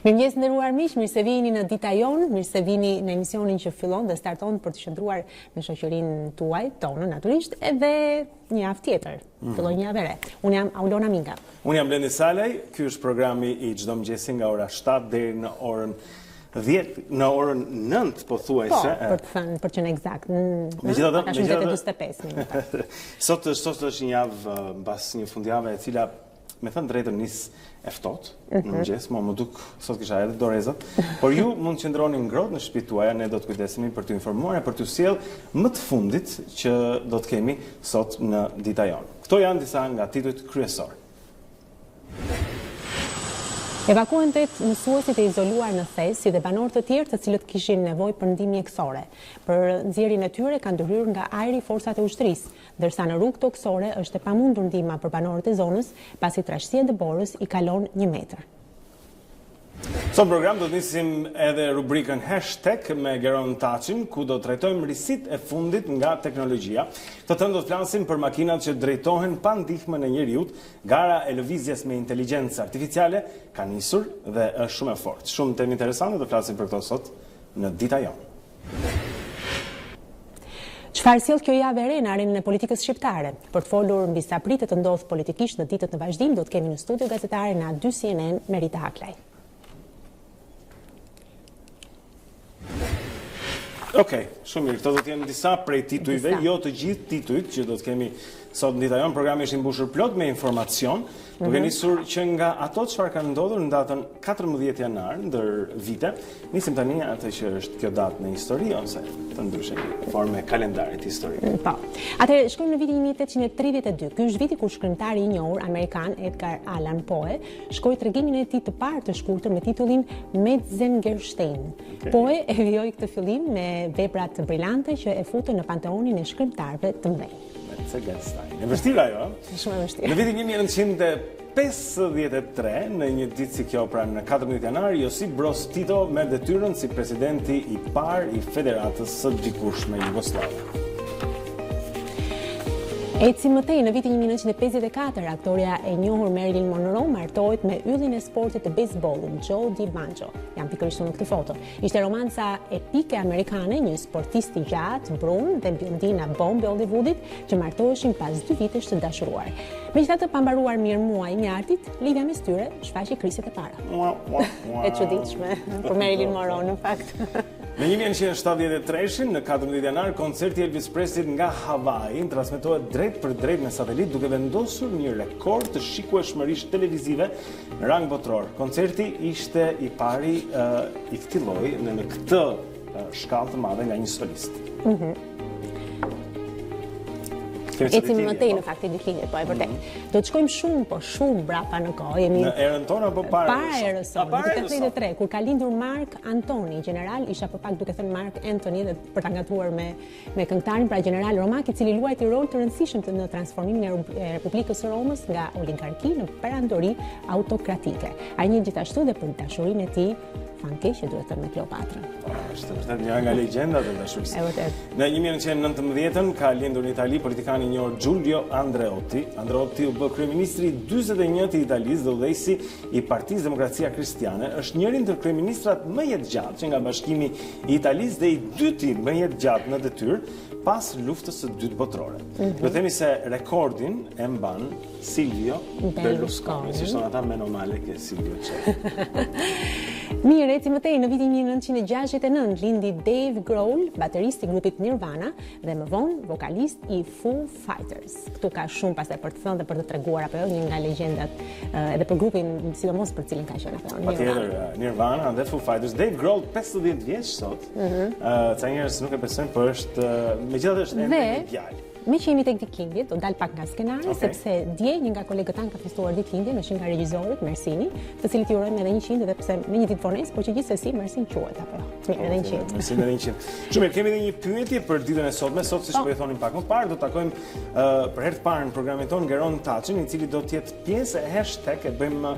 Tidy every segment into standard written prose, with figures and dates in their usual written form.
Mirëmëngjes nderuar miq, mirë se vini në Dita Jonë, mirë se vini në emisionin që fillon dhe starton për të qëndruar në shoqërinë tuaj, tonë natyrisht, edhe një javë tjetër. Fillon një javë e re. Unë jam Aulona Minga. Unë jam Blendi Salaj, ky është programi I çdo mëngjesi nga ora 7 deri në orën 10, në orën 9 pothuajse. Po, për të thënë, për qenë eksakt. Megjithatë, 45 minuta. Sot është një javë mbas një fundjavë e cila me thënë drejtën nis e ftohtë në mëngjes, më duk sot kisha edhe dorezat, por ju mund të qëndroni ngrohtë në shtëpitë tuaja, ne do të kujdesemi për t'ju informuar e për t'ju sjell më të fundit që do të kemi sot në Dita Jonë. Këto janë disa nga titujt kryesor. Evakuohen 8 mësuesit e izoluar në thes, si dhe banorë të tjerë të cilët kishin nevojë për ndihmë mjekësore. Për nxjerrjen e tyre kanë ndërhyrë nga ajri forcat e ushtrisë, ndërsa në rrugë toksore është e pamundur ndihma për banorët e zonës, pasi trashësia e dëborës I kalon 1 metër. Sot program do të nisim edhe rubrikën hashtag me Geron Tachin, ku do të trajtojmë risit e fundit nga teknologjia. Të tënë do të flasim për makinat që drejtohen pa ndihmën e njeriut, gara e lëvizjes me inteligjencë artificiale ka nisur dhe është shumë e fortë. Shumë temë interesante do flasim për këto sot në Dita Jonë. Çfarë sjell kjo javë e re në arenën e politikës shqiptare? Për të folur mbi sa pritet të ndodh politikisht në ditët në vazhdim, do të kemi në studio gazetare nga 2 CNN Merita Haklaj. Okej, shumë mirë. Këto do të jenë disa prej titujve, jo të gjithë titujt që do të kemi sot në Dita Jonë. Programi është I mbushur plot me informacion, duke nisur që nga ato çfarë kanë ndodhur në datën 14 janar ndër vite. Nisim tani atë që është kjo datë në histori ose të ndryshe në formë kalendarit historik. Po. Atëherë shkojmë në vitin 1832. Ky është viti kur shkrimtari I njohur amerikan Edgar Allan Poe shkroi tregimin e tij të parë të shkurtër me titullin Metzengerstein. Poe e vijoi këtë fillim me vepra të brillante që e futën në panteonin e shkrimtarëve të mëdhenj. E vështirë ajo, Shumë e vështirë. Në vitin 1953, në një ditë si kjo, pra në 14 janar, Josip Broz Tito merr detyrën si presidenti I parë I Federatës së dikurshme Jugosllavie. Eci mëtej, në vitin 1954, aktoria e njohur Marilyn Monroe martohet me yllin e sportit të baseballin, Joe DiMaggio. Jam pikërisht në këtë foto. Ishte romanca epike amerikane, një sportist I gjatë, brun dhe blondina bombe Hollywoodit që martoheshin pas 2 vitesh të dashuruar. Megjithatë, pa mbaruar mirë muaji I artit, lidhja mes tyre shfaqi kriset e para. E çuditshme për Marilyn Monroe në fakt. Në 1973, në 14 janar, koncerti Elvis Presley nga Hawaii transmetohet drejt për drejt me satelit, duke vendosur një rekord të shikueshmërisë televizive në rang botror. Koncerti ishte I pari I këtij lloji në këtë shkallë të madhe nga një solist. Ecim mëtej në fakt I ditëlindjet, po e vërtet. Do të shkojmë shumë brapa në kohë. Jemi në erën tonë apo para erës sonë? Në 83, kur ka lindur Mark Antony, general, isha për pak duke thënë Mark Antony dhe për ta ngatuar me këngëtarin, pra general romak I cili luajti rol të rëndësishëm në transformimin e Republikës së Romës nga oligarki në perandori autokratike. Ai njeh gjithashtu dhe për dashurinë e tij fankeqe, duhet të thënë me Kleopatrën. Është vërtet një nga legjendat e dashurisë. E vërtet. Në 1919 ka lindur në Itali politikani I njohur Giulio Andreotti. Andreotti u bë kryeministri 41 të Italisë dhe udhëheqësi I Partisë Demokracia Kristiane. Është njëri ndër kryeministrat më jetëgjatë që nga Bashkimi I Italisë dhe I dyti më jetëgjatë në detyrë pas luftës së dytë botërore. Do themi se rekordin e mban Silvio Berlusconi, si thonë ata meno male che Silvio c'è. Mirë, eci mëtej, në vitin 1969 lindi Dave Grohl, baterist I grupit Nirvana dhe më vonë vokalist I Foo Fighters. Këtu ka shumë pastaj për të thënë dhe për të treguar apo jo një nga legjendat edhe për grupin, sidomos për cilin ka qenë apo. Patjetër, Nirvana dhe Foo Fighters. Dave Grohl 50 vjeç sot. Ca njerëz nuk e besojnë, por është megjithatë është ende djalë. Me që jemi tek ditëlindjet, do dal pak nga skenari, sepse dje një nga kolegët tanë ka festuar ditëlindjen, është nga regjisorit Mersini, të cilit I urojmë edhe 100 dhe pse me një ditë vonesë, por që gjithsesi Mersin quhet apo jo. Mirë, edhe 100. Mersin edhe 100. Shumë mirë, kemi edhe një pyetje për ditën e sotme. Sot siç po e thonim pak më parë, do të takojmë për herë të parë në programin tonë Geron Tachin, I cili do të jetë pjesë e hashtag e bëjmë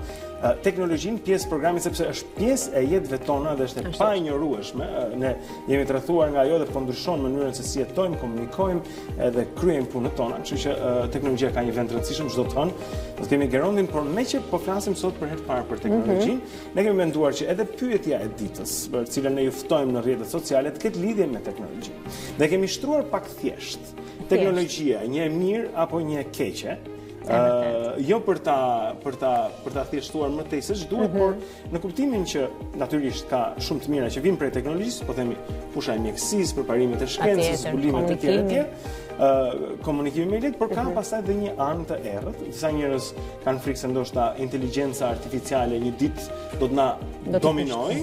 teknologjinë pjesë programit sepse është pjesë e jetëve tona dhe është e painjorueshme. Ne jemi të rrethuar nga ajo dhe po ndryshon mënyrën se si jetojmë, komunikojmë edhe kryejmë punët tona. Kështu që teknologjia ka një vend të rëndësishëm çdo të thonë. Do të kemi Gerondin, por meqë po flasim sot për herë të parë për teknologjinë, ne kemi menduar që edhe pyetja e ditës, për cilën ne ju ftojmë në rrjetet sociale, të ketë lidhje me teknologjinë. Dhe kemi shtruar pak thjesht. Teknologjia, një e mirë apo një e keqe? Jo për ta thjeshtuar më tej se ç'duhet, por në kuptimin që natyrisht ka shumë të mira që vijnë prej teknologjisë, po themi fusha e mjekësisë, përparimet e shkencës, zbulimet e tjera, komunikimi me lehtë, por ka pastaj edhe një anë të errët. Disa njerëz kanë frikë se ndoshta inteligjenca artificiale një ditë do të na dominojë,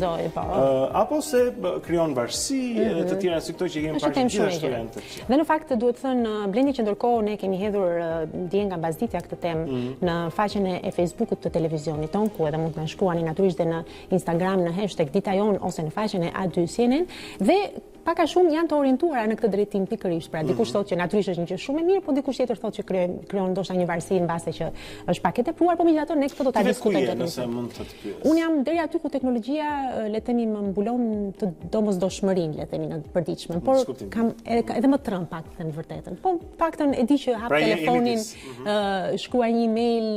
apo se krijon varësi edhe të tjera si këto që kemi parë gjithashtu janë të tjera. Dhe në fakt duhet thënë Blendi që ndërkohë ne kemi hedhur dje nga bazitja këtë temë në faqen e Facebookut të televizionit ton, ku edhe mund të na shkruani natyrisht dhe në Instagram në #Dita Jonë ose në faqen e A2 CNN dhe pak a shumë janë të orientuara në këtë drejtim pikërisht. Pra dikush thotë që natyrisht është një gjë shumë e mirë, po dikush tjetër thotë që krijon ndoshta një varësi mbase që është pak e tepruar, por megjithatë ne këtë do ta diskutojmë. Nëse mund të pyes. Unë jam deri aty ku teknologjia le të themi më mbulon të domosdoshmërinë, le të themi në përditshmën, por kam edhe më trëm pak të thënë vërtetën. Po paktën e di që hap telefonin, shkruaj një email,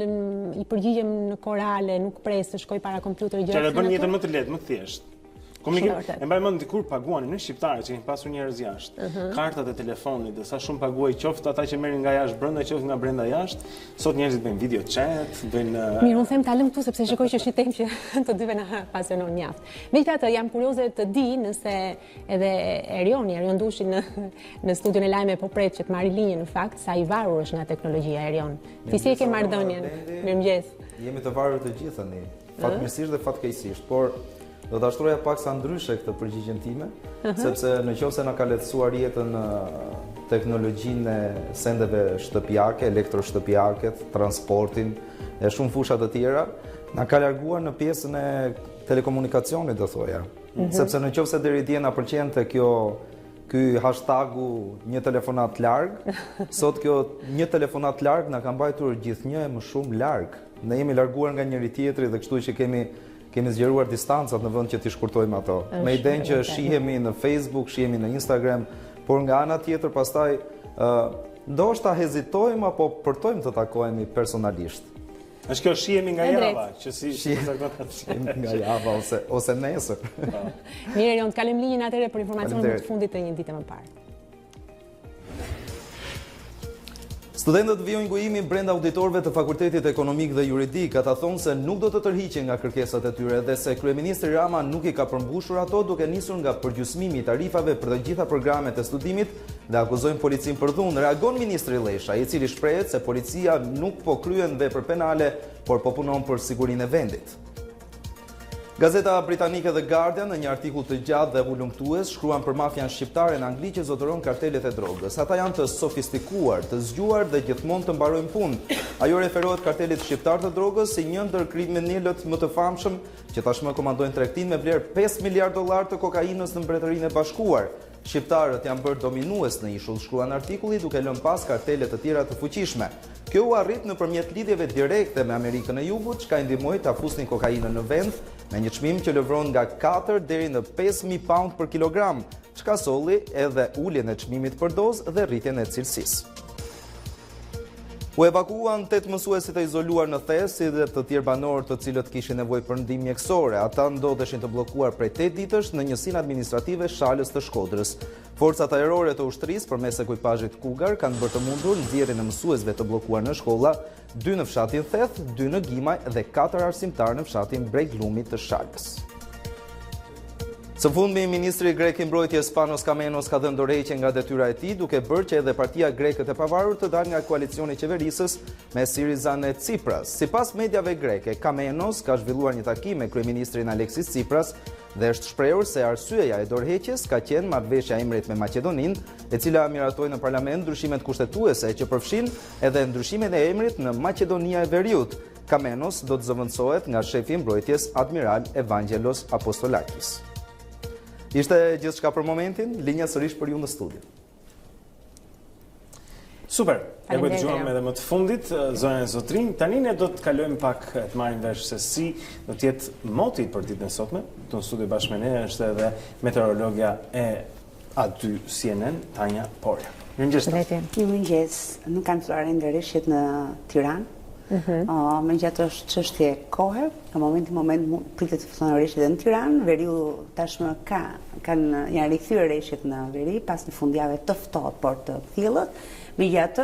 i përgjigjem në korale, nuk pres të shkoj para kompjuterit gjëra. Çfarë bën jetën më të lehtë, më të thjeshtë. E mbaj mend dikur paguanin në shqiptarë që kemi pasur njerëz jashtë. Kartat e telefonit, dhe sa shumë paguaj qoftë ata që merrin nga jashtë brenda, qoftë nga brenda jashtë. Sot njerëzit bëjnë video chat, bëjnë Mirë, unë them ta lëm këtu sepse shikoj që është një temë që të dyve na pasionon mjaft. Megjithatë jam kurioze të di nëse edhe Erion Dushi në studion e lajme po pret që të marrë linjë në fakt sa i varur është nga teknologjia Erion. Ti si e ke marrëdhënien? Mirëmëngjes. Jemi të varur të gjithë tani. Fatmirësisht dhe fatkeqësisht, por do ta shtroja pak sa ndryshe këtë përgjigjen time, sepse nëse na ka lehtësuar jetën teknologjinë e sendeve shtëpiake, elektroshtëpiaket, transportin e shumë fusha të tjera, na ka larguar në pjesën e telekomunikacionit, do thoja. Sepse nëse deri dje na pëlqente ky hashtagu një telefonat larg, sot kjo një telefonat larg na ka mbajtur gjithnjë më shumë larg. Ne jemi larguar nga njëri tjetri dhe kështu që kemi zgjeruar distancat në vend që t'i shkurtojmë ato. Me idenë që shihemi në Facebook, shihemi në Instagram, por nga ana tjetër pastaj ndoshta hezitojmë apo përtojmë të takohemi personalisht. Është kjo shihemi nga java, që si shihemi nga java ose nesër. Mirë, Erion, të kalojmë linjën atëherë për informacionet të fundit të një dite më parë. Studentët vijojnë ngujimi brenda auditorëve të Fakultetit Ekonomik dhe Juridik, ata thonë se nuk do të tërhiqen nga kërkesat e tyre dhe se kryeministri Rama nuk i ka përmbushur ato duke nisur nga përgjysmimi i tarifave për të gjitha programet e studimit dhe akuzojnë policin për dhunë. Reagon ministri Lesha, i cili shprehet se policia nuk po kryen vepër penale, por po punon për sigurinë e vendit. Gazeta britanike The Guardian në një artikull të gjatë dhe ulëmtues shkruan për mafian shqiptare në Angli që zotëron kartelet e drogës. Ata janë të sofistikuar, të zgjuar dhe gjithmonë të mbarojnë punë. Ajo referohet kartelit shqiptar të drogës si një ndër kriminalët më të famshëm që tashmë komandojnë tregtinë me vlerë $5 miliardë të kokainës në Mbretërinë e Bashkuar. Shqiptarët janë bërë dominues në ishull, shkruan artikulli, duke lënë pas kartele të tjera të fuqishme. Kjo u arrit nëpërmjet lidhjeve direkte me Amerikën e Jugut, çka i ndihmoi ta fusnin kokainën në vend, me një çmim që lëvron nga 4 deri në 5.000 pound për kilogram, çka solli edhe uljen e çmimit për dozë dhe rritjen e cilësisë. U evakuan 8 mësuesit e izoluar në Thes, si dhe të tjerë banorë të cilët kishin nevojë për ndihmë mjekësore. Ata ndodheshin të bllokuar prej 8 ditësh në njësinë administrative Shalës të Shkodrës. Forcat ajrore të ushtrisë përmes ekuipazhit Kugar kanë bërë të mundur nxjerrjen e mësuesve të bllokuar në shkolla, 2 në fshatin Theth, 2 në Gimaj dhe 4 arsimtarë në fshatin Breglumit të Shalës. Së fundmi, ministri grek i mbrojtjes Panos Kamenos ka dhënë dorëheqje nga detyra e tij, duke bërë që edhe partia Grekët e Pavarur të dalë nga koalicioni qeverisës me Syrizan e Tsipras. Sipas mediave greke, Kamenos ka zhvilluar një takim me kryeministrin Aleksis Tsipras dhe është shprehur se arsyeja e dorëheqjes ka qenë marrëveshja e emrit me Maqedoninë, e cila miratoi në parlament ndryshimet kushtetuese që përfshin edhe ndryshimin e emrit në Maqedonia e Veriut. Kamenos do të zëvendësohet nga shefi i mbrojtjes Admiral Evangelos Apostolakis. Ishte gjithçka për momentin, linja sërish për ju në studio. Super, e po dëgjuam edhe më të fundit, zonja e zotrin. Tani ne do të kalojmë pak të marrim vesh se si do të jetë moti për ditën e sotme. Këtu në studio bashkë me ne është edhe meteorologja e aty CNN, Tanja Porja. Mirëmëngjes. Nuk kanë filluar ende rreshtet në Tiranë. Megjithatë është çështje kohe, në moment pritet të fillojnë rreshtet edhe në Tiranë. Veriu tashmë janë rikthyer rreshtet në veri pas një fundjavë të ftohtë por të thjellët. Megjithatë,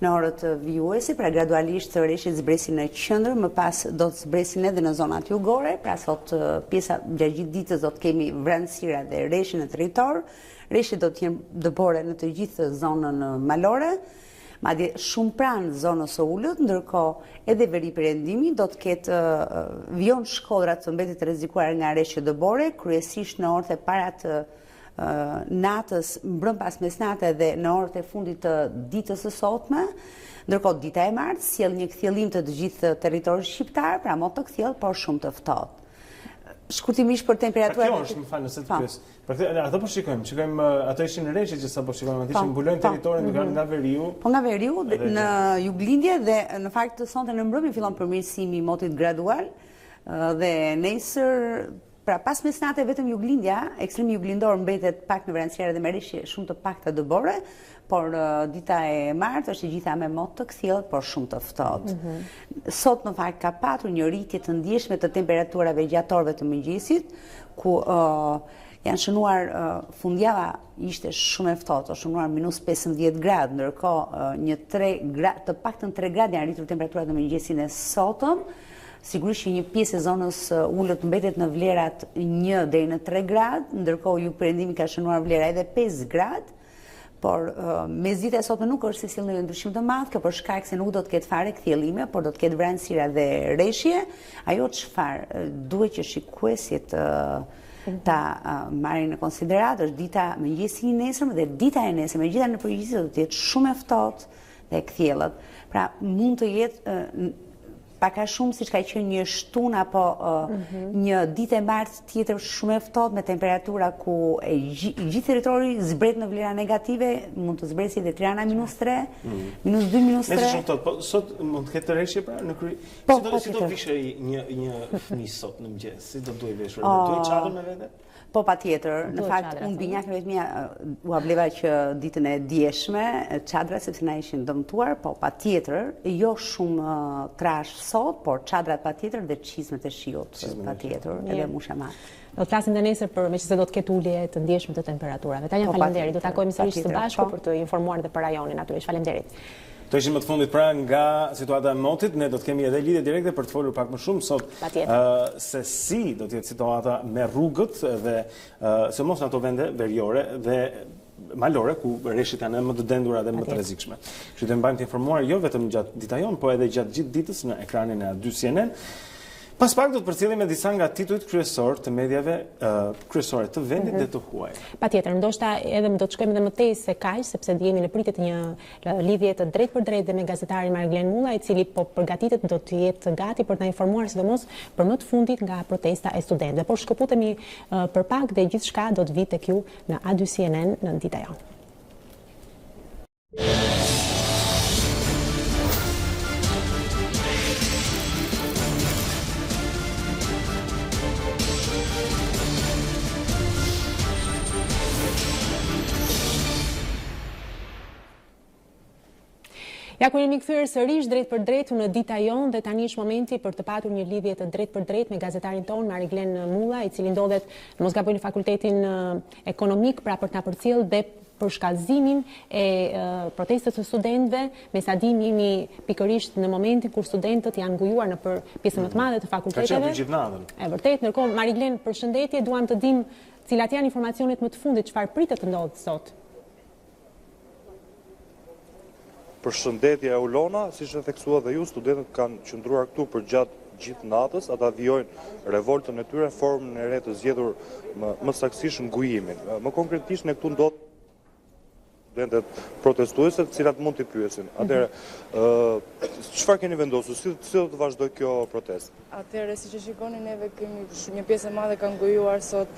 në orët vijuese, pra gradualisht rreshtet zbresin në qendër, më pas do të zbresin edhe në zonat jugore, pra sot pjesa gjatë gjithë ditës do të kemi vranësira dhe rreshje në territor. Rreshtet do të jenë dëbore në të gjithë zonën malore, madje shumë pranë zonës së ulët, ndërkohë edhe veri perëndimi do të ketë vijon Shkodra të mbetet të rrezikuar nga rreshje dëbore, kryesisht në orët e para të natës, mbrëm pas mesnatë dhe në orët e fundit të ditës së sotme, ndërkohë dita e martë sjell një kthjellim të gjithë territorit shqiptar, pra më të kthjellë por shumë të ftohtë. Shkurtimisht për temperaturat. Kjo është, më fal, nëse të pyes. Ato po shikojmë ato ishin rreshje që sapo shikojmë, ato ishin mbulojnë territorin duke nga veriu. Po nga veriu në juglindje dhe në fakt sonte në mbrëmje fillon përmirësimi i motit gradual dhe nesër, pra pas mesnatë vetëm juglindja, ekstremi juglindor mbetet pak në vranësira dhe me rreshje shumë të pakta dëbore, por dita e martë është e gjitha me mot të kthjellët, por shumë të ftohtë. Sot në fakt ka patur një rritje të ndjeshme të temperaturave gjatë orëve të mëngjesit, ku janë shënuar fundjava ishte shumë e ftohtë, shënuar -15 gradë, ndërkohë të paktën 3 gradë janë rritur temperaturat në mëngjesin e sotëm. Sigurisht që një pjesë e zonës ulët mbetet në vlerat 1 deri në 3 gradë, ndërkohë jug perëndimi ka shënuar vlera edhe 5 gradë. Por mesdita e sotme nuk është se sjell ndonjë ndryshim të madh, kjo për shkak se nuk do të ketë fare kthjellime, por do të ketë vranësira dhe rreshje. Ajo çfarë duhet që shikuesit ta marrin në konsiderat është dita mëngjesi i nesërm dhe dita e nesërme, megjithatë në përgjithësi do të jetë shumë e ftohtë dhe kthjellët. Pra mund të jetë pak a shumë siç ka qenë një shtunë apo një ditë e martë tjetër shumë e ftohtë me temperatura ku gjithë territori zbret në vlera negative, mund të zbresi edhe Tirana -3, -2, -3. Nëse shumë ftohtë, po sot mund të ketë rreshje pra në kry. Si do vishej një fëmijë sot në mëngjes? Si do duhet veshur? Do duhet çadër me vete? Po patjetër, në fakt unë binjakëve të mia u ableva që ditën e dieshme çadra sepse na ishin dëmtuar, po patjetër, jo shumë trash sot, por çadrat patjetër dhe çizmet e shiut patjetër, edhe mushamat. Do të flasim dhe nesër për meqenëse do të ketë ulje të ndjeshme të temperaturave. Tanja, faleminderit. Do të takojmë sërish së bashku për të informuar dhe për rajonin natyrisht. Faleminderit. Të ishim më të fundit pra nga situata e motit, ne do të kemi edhe lidhje direkte për të folur pak më shumë sot se si do të jetë situata me rrugët dhe se mos në ato vende veriore dhe malore ku rreshtet janë më të dendura dhe më të rrezikshme. Kështu të mbajmë të informuar jo vetëm gjatë dita jon, po edhe gjatë gjithë ditës në ekranin e A2 CNN. Pas pak do të përcjellim me disa nga titujt kryesor të medjave kryesore të vendit dhe të huaj. Patjetër, ndoshta edhe do të shkojmë edhe më tej se kaq, sepse jemi në pritje të një lidhje të drejtë për drejtë me gazetarin Marglen Mulla, i cili po përgatitet do të jetë gati për të na informuar sidomos për më të fundit nga protesta e studentëve. Por shkëputemi për pak dhe gjithçka do të vi tek ju në A2 CNN në Dita Jonë. Ja ku jemi kthyer sërish drejt për drejt në Dita Jonë dhe tani është momenti për të patur një lidhje të drejt për drejt me gazetarin ton Marglen Mulla, i cili ndodhet në mos gaboj në fakultetin ekonomik, pra për të na përcjellë dhe për shkallëzimin e protestës së studentëve. Me sa dim jemi pikërisht në momentin kur studentët janë ngujuar në për pjesën më të madhe të fakulteteve. E vërtet, ndërkohë Marglen, përshëndetje, duam të dim cilat janë informacionet më të fundit, çfarë pritet të ndodhë sot. Përshëndetje Ulona, siç e theksua dhe ju, studentët kanë qëndruar këtu për gjatë gjithë natës, ata vijojnë revoltën e tyre, formën e re të zgjedhur më saktësisht ngujimin. Më konkretisht ne këtu ndodh studentët protestuese, të cilat mund t'i pyesin. Atëherë, çfarë keni vendosur? Si do të vazhdojë kjo protestë? Atëherë, siç e shikoni, neve kemi një pjesë e madhe kanë ngujuar sot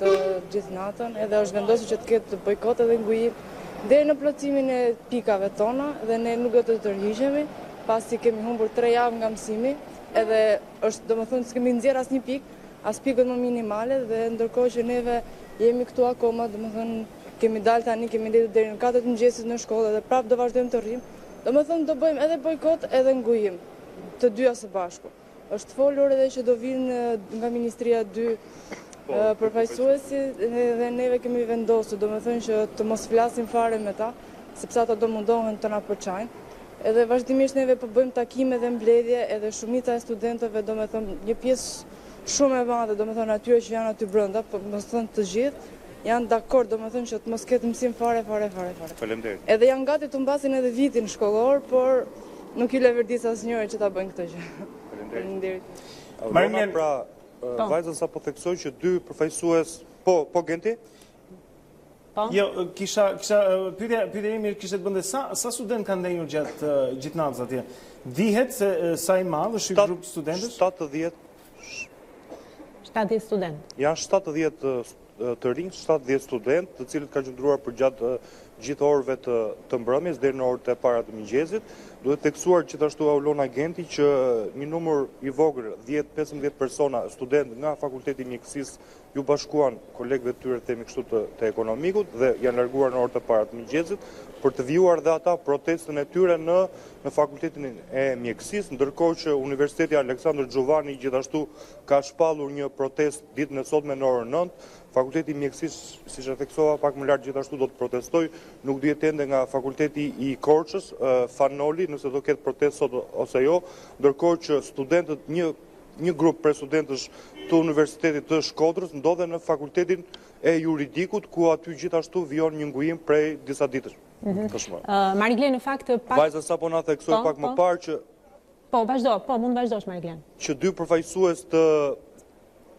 gjithë natën, edhe është vendosur që të ketë bojkot edhe ngujim Deri në plotësimin e pikave tona dhe ne nuk do të tërhiqemi, pasi kemi humbur 3 javë nga mësimi, edhe është domethënë s'kemi nxjerr asnjë pikë, as pikët më minimale dhe ndërkohë që neve jemi këtu akoma, domethënë kemi dalë tani, kemi ndetur deri në 4 mëngjesit në shkollë dhe prapë do vazhdojmë të rrim. Domethënë do bëjmë edhe bojkot edhe ngujim, të dyja së bashku. Është folur edhe që do vinë nga Ministria 2 përfaqësuesi dhe neve kemi vendosur, domethënë që të mos flasim fare me ta, sepse ata do mundohen të na përçajnë. Edhe vazhdimisht neve po bëjmë takime dhe mbledhje, edhe shumica e studentëve, domethënë një pjesë shumë e madhe, domethënë atyre që janë aty brenda, po mos thënë të gjithë, janë dakord, domethënë që të mos ketë mësim fare. Faleminderit. Edhe janë gati të mbasin edhe vitin shkollor, por nuk i leverdis asnjëri që ta bëjnë këtë gjë. Faleminderit. Marina, pra, vajza sa po theksoj që 2 përfaqësues, po Genti? Jo, kisha pyetja ime kishte të bënte sa student kanë ndenjur gjatë natës atje. Dihet se sa i madh është ky grup studentësh? 70 student. Janë 70 të rinj, 70 student, të cilët kanë qëndruar për gjatë gjithë orëve të mbrëmjes deri në orët e para të mëngjesit. Duhet theksuar gjithashtu Aulona Genti që një numër i vogël, 10-15 persona, student nga Fakulteti i Mjekësisë ju bashkuan kolegëve të tyre themi kështu të ekonomikut dhe janë larguar në orët e para të mëngjesit për të vjuar dhe ata protestën e tyre në Fakultetin e Mjekësisë, ndërkohë që Universiteti Aleksandër Xhovani gjithashtu ka shpallur një protestë ditën e sotme në orën 9. Fakulteti i Mjekësisë, siç e theksova pak më lart, gjithashtu do të protestojë, nuk dihet ende nga Fakulteti i Korçës, Fanoli, nëse do ketë protestë sot ose jo, ndërkohë që studentët, një grup prej studentësh të Universitetit të Shkodrës ndodhen në Fakultetin e Juridikut, ku aty gjithashtu vijon një ngujim prej disa ditësh. Mariglen, në fakt pak... Vajza sa po na theksoi pak më parë që... Po, vazhdo, mund vazhdosh, Mariglen. Që 2 përfaqësues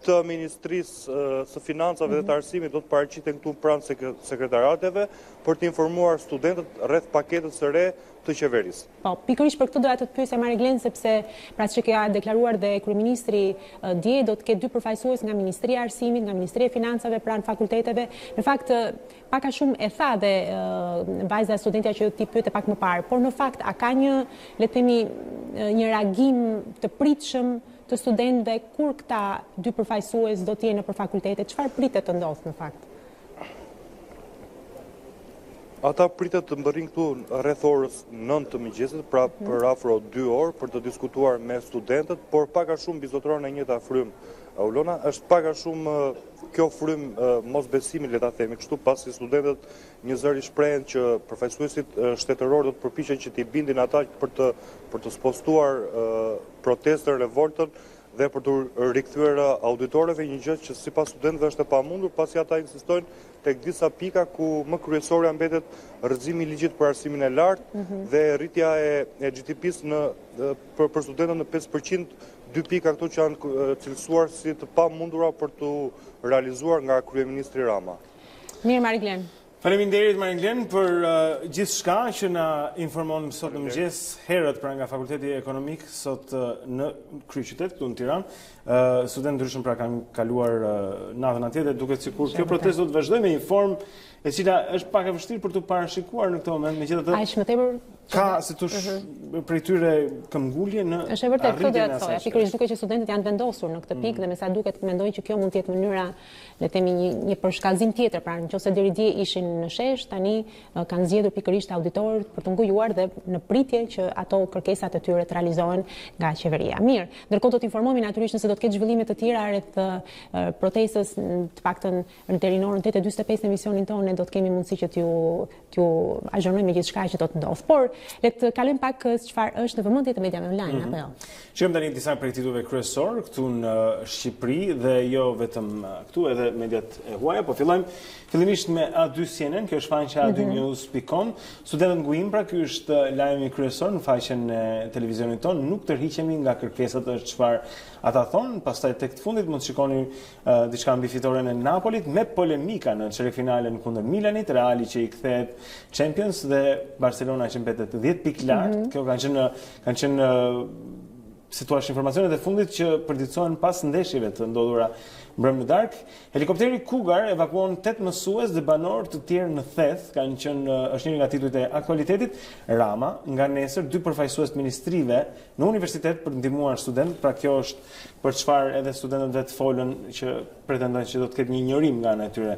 të Ministrisë së Financave dhe të Arsimit do të paraqiten këtu pranë sekretarateve për të informuar studentët rreth paketës së re të qeverisë. Po, pikërisht për këtë doja të pyesja Mariglen, sepse pra që ka deklaruar dhe kryeministri dje do të ketë 2 përfaqësues nga Ministria e Arsimit, nga Ministria e Financave pranë fakulteteve. Në fakt pak a shumë e tha dhe vajza e studentja që ti pyete pak më parë, por në fakt a ka një, le të themi, një reagim të pritshëm të studentëve kur këta 2 përfaqësues do të jenë nëpër fakultete, çfarë pritet të ndodhë në fakt? Ata pritet të mbërrin këtu rreth orës 9 të mëngjesit, pra për afro 2 orë për të diskutuar me studentët, por pak a shumë bizotron e njëjta frymë. Aulona, është pak a shumë kjo frymë mosbesimi, le ta themi kështu, pasi studentët një zëri shprehen që përfaqësuesit shtetëror do të përpiqen që t'i bindin ata për të spostuar protestën, revoltën dhe për të rikthyer auditorëve, një gjë që sipas studentëve është e pamundur, pasi ata insistojnë tek disa pika ku më kryesorja mbetet rrëzimi i ligjit për arsimin e lartë dhe rritja e GDP-s për studentët në 5%, 2 pika këto që janë cilësuar si të pamundura për të realizuar nga kryeministri Rama. Mirë, Mariglen. Faleminderit Mariglen për gjithçka që na informon sot në mëngjes, herët pra nga Fakulteti Ekonomik sot në kryeqytet këtu në Tiranë. Studentë ndryshëm pra kanë kaluar natën atje dhe duket sikur kjo protestë do të vazhdojë me një formë e cila është pak e vështirë për të parashikuar në këtë moment, megjithatë. Aq më tepër ka si thosh prej tyre këmbgulje në është e vërtetë këtë do të thoya. Pikërisht duket që studentët janë vendosur në këtë pikë dhe me sa duket mendojnë që kjo mund të jetë mënyra, le të themi, një përshkallëzim tjetër, pra nëse deri dje ishin në shesh, tani kanë zgjedhur pikërisht auditorët për të ngujuar dhe në pritje që ato kërkesat e tyre të realizohen nga qeveria. Mirë, ndërkohë do të informohemi natyrisht nëse do të ketë zhvillime të tjera rreth protestës, të paktën deri në orën 8:45 në emisionin tonë do të kemi mundësi që t'ju azhërojmë me gjithçka që do të ndodhë. Por le të kalojmë pak çfarë është në vëmendje të mediave online, apo jo? Shikojmë tani disa prej titujve kryesor këtu në Shqipëri dhe jo vetëm këtu, edhe mediat e huaja, po fillojmë fillimisht me A2 CNN, kjo është faqja adynews.com. Studentët ngujim, pra ky është lajmi kryesor në faqen e televizionit ton, nuk tërhiqemi nga kërkesat, është çfarë ata thonë. Pastaj tek të fundit mund të shikoni diçka mbi fitoren e Napolit me polemika në çeyreffinalen kundër Milanit, Reali që i kthehet Champions dhe Barcelona që mbetet 10 pikë lart. Kjo kanë qenë si thua informacionet e fundit që përditësohen pas ndeshjeve të ndodhura mbrëm në darkë, helikopteri Cougar evakuon 8 mësues dhe banor të tjerë në theth, është njëri nga titujt e aktualitetit. Rama, nga nesër 2 përfaqësues të ministrive në universitet për ndihmuar student, pra kjo është për çfarë edhe studentët vetë folën që pretendojnë që do të ketë një njorim nga ana e tyre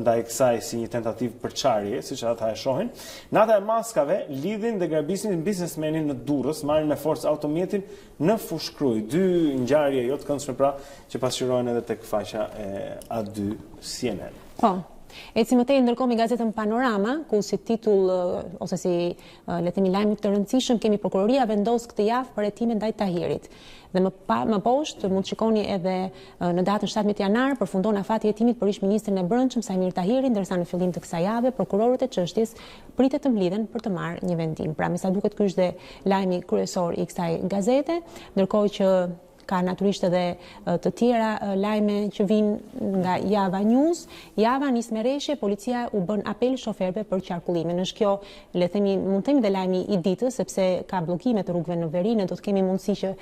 ndaj kësaj si një tentativë përçarje, siç ata e shohin. Nata e maskave lidhin dhe grabisin biznesmenin në Durrës, marrin me forcë automjetin në Fushkruj. 2 ngjarje jo të këndshme pra që pasqyrohen edhe tek faqja e A2 CNN. Po. Eci më tej ndërkohë me gazetën Panorama, ku si titull ose si le të themi lajm të rëndësishëm kemi prokuroria vendos këtë javë për hetimin ndaj Tahirit. Dhe më poshtë mund të shikoni edhe në datën 17 janar përfundon afati i hetimit për ish-ministrin e Brendshëm Samir Tahiri, ndërsa në fillim të kësaj jave prokurorët e çështjes pritet të mblidhen për të marrë një vendim. Pra me sa duket ky është dhe lajmi kryesor i kësaj gazete, ndërkohë që ka natyrisht edhe të tjera lajme që vijnë nga Java News. Java nis me rreshje, policia u bën apel shoferëve për qarkullimin. Është kjo, le të themi, mund të themi dhe lajmi i ditës, sepse ka bllokime të rrugëve në Verinë, do të kemi mundësi që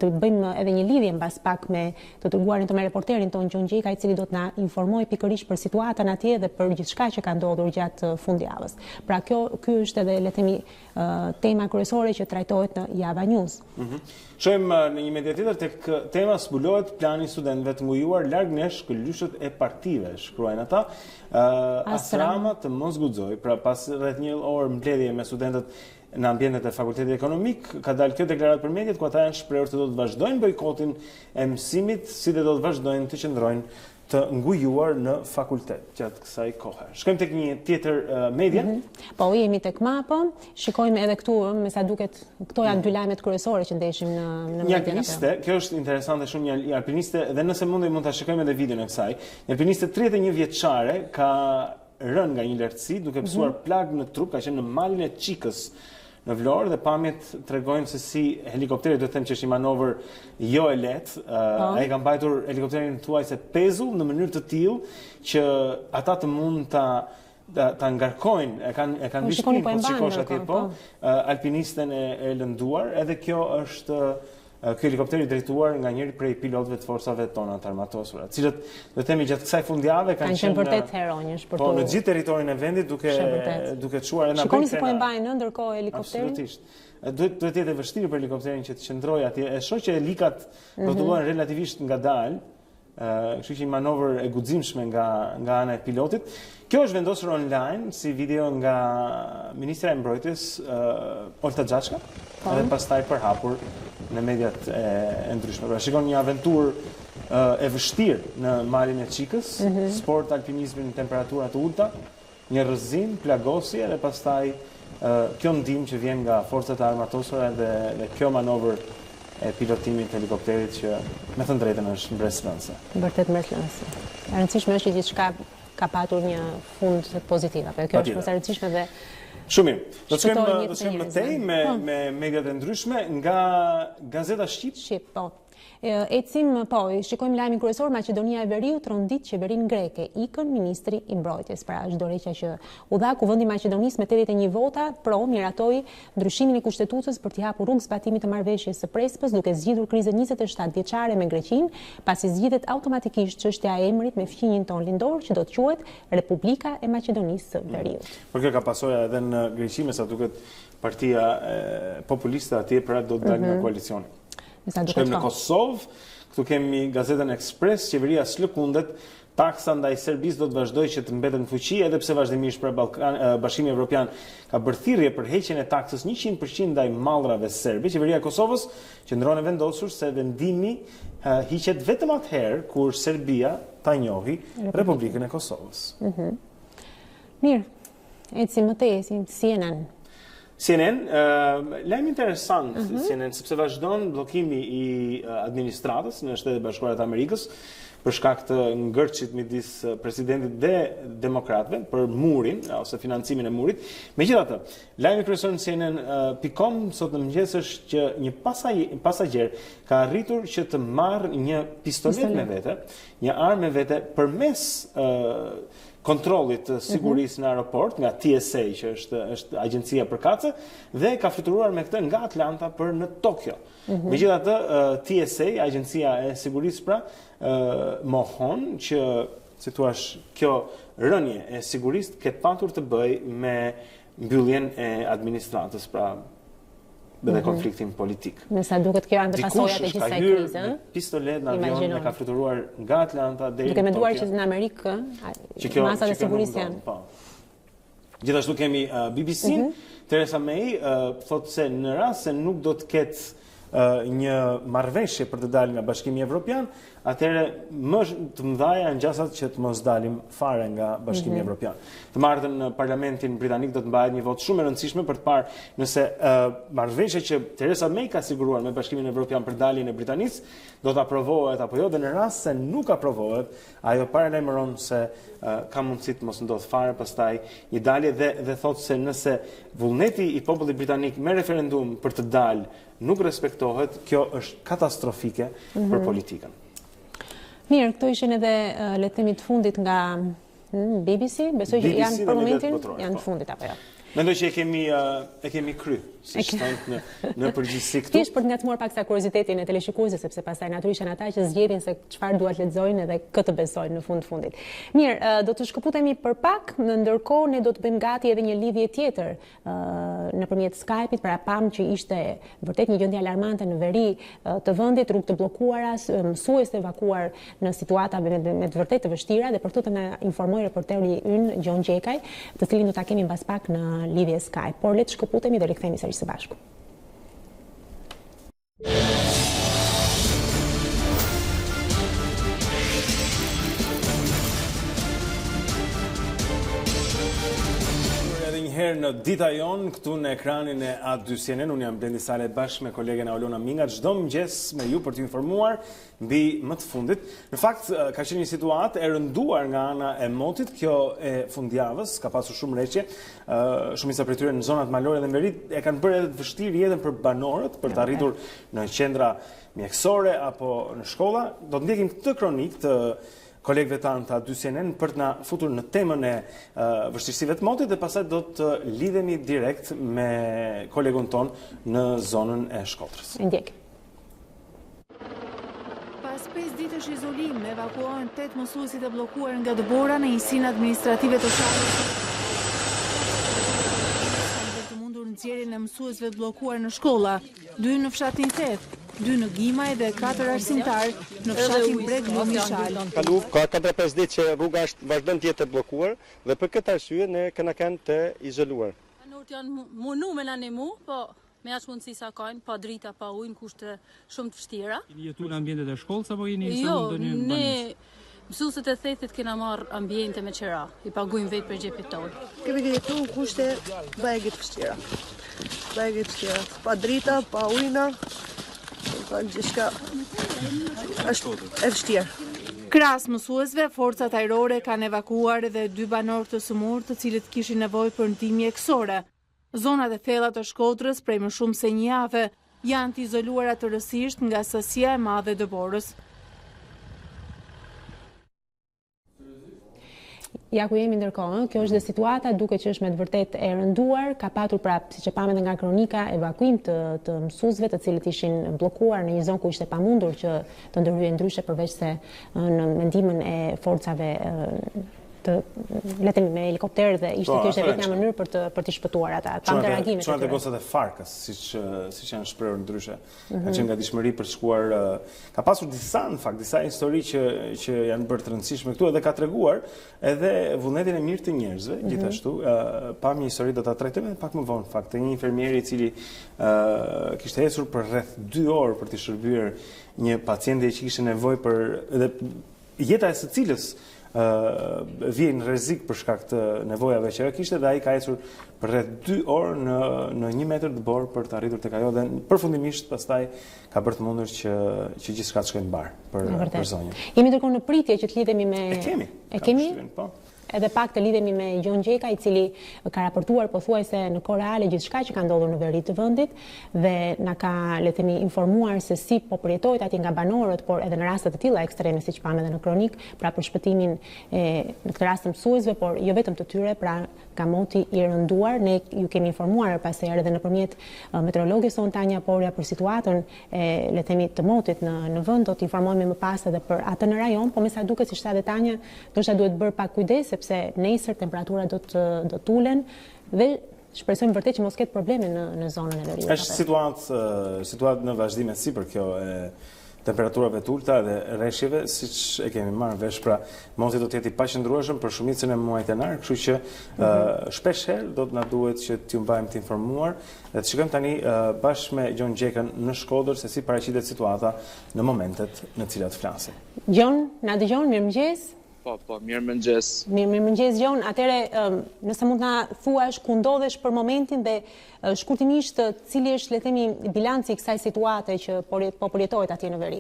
të bëjmë edhe një lidhje mbas pak me të dërguarin tonë me reporterin tonë Gjon Gjeka, i cili do të na informojë pikërisht për situatën atje dhe për gjithçka që ka ndodhur gjatë fundjavës. Pra ky është edhe, le të themi, tema kryesore që trajtohet në Java News. Shojmë në një media tjetër tek tema zbulohet plani studentëve të ngujuar larg nesh këlyshët e partive, shkruajnë ata. Asrama të mos guxoj, pra pas rreth një orë mbledhje me studentët në ambientet e Fakultetit Ekonomik, ka dalë kjo deklaratë për mediat ku ata janë shprehur se do të vazhdojnë bojkotin e mësimit, si dhe do të vazhdojnë të qëndrojnë të ngujuar në fakultet gjatë kësaj kohe. Shkojmë tek një tjetër media. Po, jemi tek MAPO, shikojmë edhe këtu, me sa duket, këto janë 2 lajmet kryesore që ndeshim në media. Një alpiniste, kjo është interesante shumë, një alpiniste, dhe nëse mund ta shikojmë edhe videon e kësaj. Një alpiniste 31 vjeçare ka rënë nga një lartësi duke pësuar plagë në trup, ka qenë në malin e Çikës në Vlorë, dhe pamjet tregojnë se si helikopteri, do të them që është një manovër jo e lehtë, ai ka mbajtur helikopterin thuajse pezull në mënyrë të tillë që ata të mund ta ngarkojnë, e kanë vishpin, po shikosh atje po, alpinisten e lënduar, edhe kjo është ky helikopter i drejtuar nga njëri prej pilotëve të forcave tona të armatosura, të cilët do të themi gjatë kësaj fundjave kanë qenë vërtet heronjësh për në gjithë territorin e vendit duke çuar edhe shikoni si po e mbajnë ndërkohë helikopterin. Absolutisht. Duhet të jetë vështirë për helikopterin që të qëndrojë atje. E shoh që elikat rrotullohen relativisht ngadalë, kështu që një manovër e guximshme nga ana e pilotit. Kjo është vendosur online si video nga Ministra e Mbrojtjes Olta Xhaçka, edhe pastaj përhapur në mediat e ndryshme. Pra shikon një aventurë e vështirë në malin e Çikës, sport alpinizmi në temperatura të ulta, një rrëzim, plagosje dhe pastaj kjo ndihmë që vjen nga forcat e armatosura dhe kjo manovër e pilotimit të helikopterit që me thënë drejtën është mbreslënëse. Vërtet mbreslënëse. E rëndësishme është që gjithçka ka patur një fund pozitiv, apo kjo është më e rëndësishme dhe shumë mirë. Do të shkojmë më tej me mediat e ndryshme nga Gazeta Shqip. Po. Ecim, po, shikojmë lajmin kryesor, Maqedonia e Veriut rondit qeverinë greke, ikën ministri i mbrojtjes. Pra është dorëheqja që u dha kuvendi i Maqedonisë me 81 vota pro miratoi ndryshimin e kushtetuesës për t'i hapur rrugë zbatimit të marrëveshjes së Prespës, duke zgjidhur krizën 27 vjeçare me Greqinë, pasi zgjidhet automatikisht çështja e emrit me fqinjin ton lindor që do të quhet Republika e Maqedonisë së Veriut. Por kjo ka pasoja edhe në Greqi, me sa duket partia populiste atje pra do të dalë nga koalicioni. Shkojmë në Kosovë, këtu kemi Gazetën Ekspres, qeveria s'lëkundet, taksa ndaj Serbisë do të vazhdojë që të mbetet në fuqi, edhe pse vazhdimisht për Bashkimi Evropian ka bërë thirrje për heqjen e taksës 100% ndaj mallrave serbe. Qeveria e Kosovës qëndron e vendosur se vendimi hiqet vetëm atëherë kur Serbia ta njohi Republikën e Kosovës. Mirë, ecim më tej, CNN. CNN, lajm interesant CNN, sepse vazhdon bllokimi i administratës në Shtetet Bashkuara të Amerikës për shkak të ngërçit midis presidentit dhe demokratëve për murin ose financimin e murit. Megjithatë, lajmi kryesor në CNN.com sot në mëngjes është që një pasagjer ka arritur që të marrë një pistolet me vete, një armë me vete përmes kontrollit të sigurisë në aeroport, nga TSA, që është agjencia përkatëse, dhe ka fluturuar me këtë nga Atlanta për në Tokyo. Megjithatë, TSA, agjencia e sigurisë pra, mohon që, si thua, kjo rënje e sigurisë ketë patur të bëj me mbylljen e administratës, pra dhe konfliktin politik. Me sa duket kjo janë të pasojat e kësaj krize. Dikush ka hyrë me pistolet në avion dhe ka fluturuar nga Atlanta deri në Tokyo. Duke menduar që në Amerikë masat e sigurisë janë. Po. Gjithashtu kemi BBC-n, Theresa May thotë se në rast se nuk do të ketë një marrëveshje për të dalë nga Bashkimi Evropian, atëherë më të mëdhaja janë gjasat që të mos dalim fare nga Bashkimi Evropian. Të martën në Parlamentin Britanik do të mbahet një votë shumë e rëndësishme për të parë nëse marrëveshja që Theresa May ka siguruar me Bashkimin Evropian për daljen e Britanisë do të aprovohet apo jo, dhe në rast se nuk aprovohet, ajo paralajmëron se ka mundësi të mos ndodh fare pastaj një dalje dhe thotë se nëse vullneti i popullit britanik me referendum për të dalë nuk respektohet, kjo është katastrofike për politikën. Mirë, këto ishin edhe le të themi të fundit nga BBC, besoj që janë për momentin janë të fundit apo jo. Mendoj që e kemi kry, si thonë në përgjithësi këtu. Thjesht për të ngacmuar pak sa kuriozitetin e teleshikuesve, sepse pastaj natyrisht janë ata që zgjedhin se çfarë duat lexojnë dhe këtë besojnë në fundit. Mirë, do të shkëputemi për pak, ndërkohë ne do të bëjmë gati edhe një lidhje tjetër nëpërmjet Skype-it, pra pam që ishte vërtet një gjendje alarmante në veri të vendit, rrugë të bllokuara, mësues të evakuar në situata me të vërtet të vështira, dhe për këtë të na informoi reporteri ynë Gjon Gjekaj, të cilin do ta kemi mbas pak në lidhje Skype. Por le të shkëputemi dhe rikthehemi sërish së bashku. Herë në Dita Jonë, këtu në ekranin e A2CNN, unë jam Blendi Sale bashkë me kolegen Aulona Minga, çdo mëngjes me ju për t'ju informuar mbi më të fundit. Në fakt, ka qenë një situatë e rënduar nga ana e motit, kjo e fundjavës, ka pasur shumë rreqe, shumica prej tyre në zonat malore dhe në veri e kanë bërë edhe të vështirë jetën për banorët, për të arritur në qendra mjekësore apo në shkolla. Do të ndjekim këtë kronik të kolegëve tanë të A2CNN për të na futur në temën e vështirësive të motit dhe pastaj do të lidhemi direkt me kolegun ton në zonën e Shkodrës. Ndjek. Pas 5 ditësh izolim, evakuohen 8 mësuesit e bllokuar nga dëbora në njësinë administrative të fshatit. Të mundur nxjerrjen e mësuesve të bllokuar në shkolla, 2 në fshatin Theth, 2 në Gjimaj dhe 4 arsimtar në fshatin Breg Lumishal. Ka 4-5 ditë që rruga vazhdon të jetë e bllokuar dhe për këtë arsye ne kena kanë të izoluar. Banorët janë munu me nanimu, po me aq mundësi sa kanë, pa drita, pa ujë, në kushte shumë të vështira. Jeni jetuar në ambientet e shkollës apo jeni Jo, ne mësuesit e Thethit kena marrë ambiente me qera, i paguajmë vetë për xhepit tonë. Kemi jetuar në kushte bëjë të vështira. Bëjë të vështira, pa drita, pa ujna. Gjithçka është e vështirë. Krahas mësuesve, forcat ajrore kanë evakuuar edhe 2 banorë të sëmurë të cilët kishin nevojë për ndihmë mjekësore. Zonat e thella të Shkodrës prej më shumë se një javë janë të izoluara tërësisht nga sasia e madhe e dëborës. Ja ku jemi ndërkohë, kjo është dhe situata duke që është me të vërtet e rënduar, ka patur pra, siç e pamë nga kronika, evakuim të mësuesve të cilët ishin bllokuar në një zonë ku ishte pamundur që të ndërhyej ndryshe përveç se në ndihmën e forcave letemi me helikopter dhe ishte kjo ishte vetëm mënyrë për të shpëtuar ata. Kam reagimet. Çuan të gosat e Farkës, siç janë shprehur ndryshe. Ka qenë nga dishmëri për të shkuar, ka pasur disa histori që janë bërë të rëndësishme këtu edhe ka treguar edhe vullnetin e mirë të njerëzve, gjithashtu. Pam një histori do ta trajtojmë pak më vonë, fakt, një infermier i cili kishte ecur për rreth 2 orë për të shërbyer një paciente që kishte nevojë për edhe jeta e së cilës vjen në rrezik për shkak të nevojave që kishte dhe ai ka ecur për rreth 2 orë në 1 metër dëbor për të arritur tek ajo dhe përfundimisht pastaj ka bërë të mundur që gjithçka të shkojë në bar për zonjën. Jemi ndërkohë në pritje që të lidhemi me E kemi. edhe pak të lidhemi me Gjon Gjeka, i cili ka raportuar pothuajse në kohë reale gjithçka që ka ndodhur në veri të vendit dhe na ka, le të themi, informuar se si po përjetohet atje nga banorët, por edhe në raste të tilla ekstreme siç pamë edhe në kronik, pra për shpëtimin në këtë rast të mësuesve, por jo vetëm të tyre, pra ka moti i rënduar. Ne ju kemi informuar pas herë edhe nëpërmjet meteorologës son Tanja Porja për situatën le të themi të motit në vend. Do të informojmë më pas edhe për atë në rajon, po me sa duket, siç tha dhe Tanja, ndoshta duhet bërë pak kujdes sepse nesër temperaturat do të ulen dhe shpresojmë vërtet që mos ketë probleme në zonën e veriut. Është situatë në vazhdime sipër kjo e temperaturave të ulta dhe rreshjeve, siç e kemi marrë vesh, pra moti do të jetë i paqëndrueshëm për shumicën e muajit janar, kështu që shpesh herë do të na duhet që t'ju mbajmë të informuar dhe të shikojmë tani bashkë me Gjon Gjekën në Shkodër se si paraqitet situata në momentet në cilat flasim. Gjon, na dëgjon? Mirëmëngjes. Po, mirëmëngjes. Mirëmëngjes Gjon. Atëre, nëse mund na thuash ku ndodhesh për momentin dhe shkurtimisht cili është, le të themi, bilanci i kësaj situate që po përjetohet atje në veri?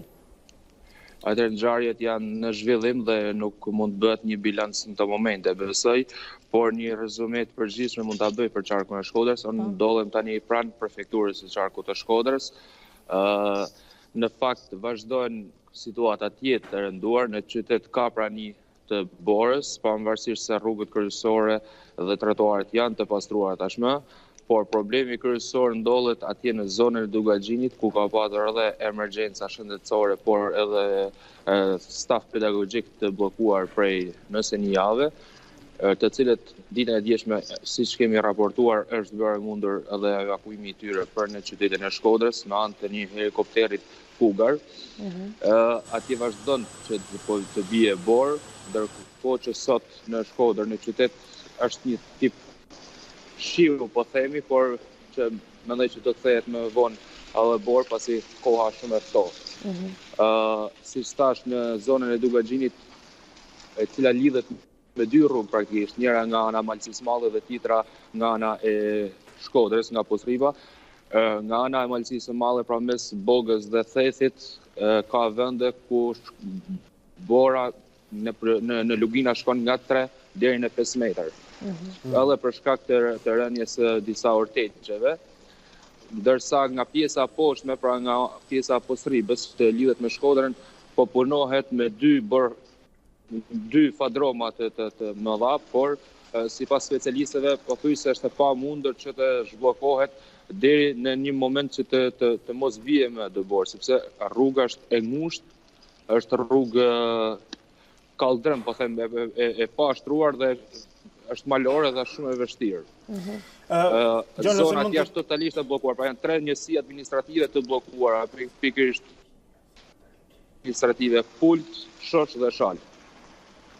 Atëherë ngjarjet janë në zhvillim dhe nuk mund bëhet një bilanc në të momente, besoj, por një rezume të përgjithshme mund ta bëj për qarkun e Shkodrës. Unë ndodhem tani pranë prefekturës së qarkut të Shkodrës. Në fakt vazhdojnë situata tjetër të rënduar në qytet ka prani të Borës, pavarësisht se rrugët kryesore dhe trotuaret janë të pastruara tashmë, por problemi kryesor ndodhet atje në zonën e Dugaxhinit, ku ka patur edhe emergjenca shëndetësore, por edhe staf pedagogjik të bllokuar prej nëse një jave, të cilët ditën e djeshme, siç kemi raportuar, është bërë mundur edhe evakuimi i tyre për në qytetin e Shkodrës me anë të një helikopterit Kugar. Atje vazhdon që të bie borë, ndërkohë që sot në Shkodër, në qytet, është një tip shiu, po themi, por që mendoj që do të kthehet më vonë edhe borë pasi koha shumë e ftohtë. Siç thash, në zonën e Dugaxhinit, e cila lidhet me dy rrugë praktikisht, njëra nga ana Malësisë Madhe dhe tjetra nga ana e Shkodrës, nga Posriva. Nga ana e Malësisë Madhe, pra mes Bogës dhe Thethit, ka vende ku bora në lugina shkon nga 3 deri në 5 metër. Edhe për shkak të rënjes së disa ortegjeve, ndërsa nga pjesa poshtme, pra nga pjesa Posribës të lidhet me Shkodrën, po punohet me dy fadroma të mëdha, por sipas specialistëve pothuajse është e pamundur që të zhbllokohet deri në një moment që të mos vije më dëbor, sepse rruga është e ngushtë, është rrugë kaldrëm, po them, e pashtruar dhe është malore dhe shumë e vështirë. Zona atje është totalisht e bllokuar, pra janë 3 njësi administrative të bllokuara, pikërisht administrative Pult, Shoç dhe Shal.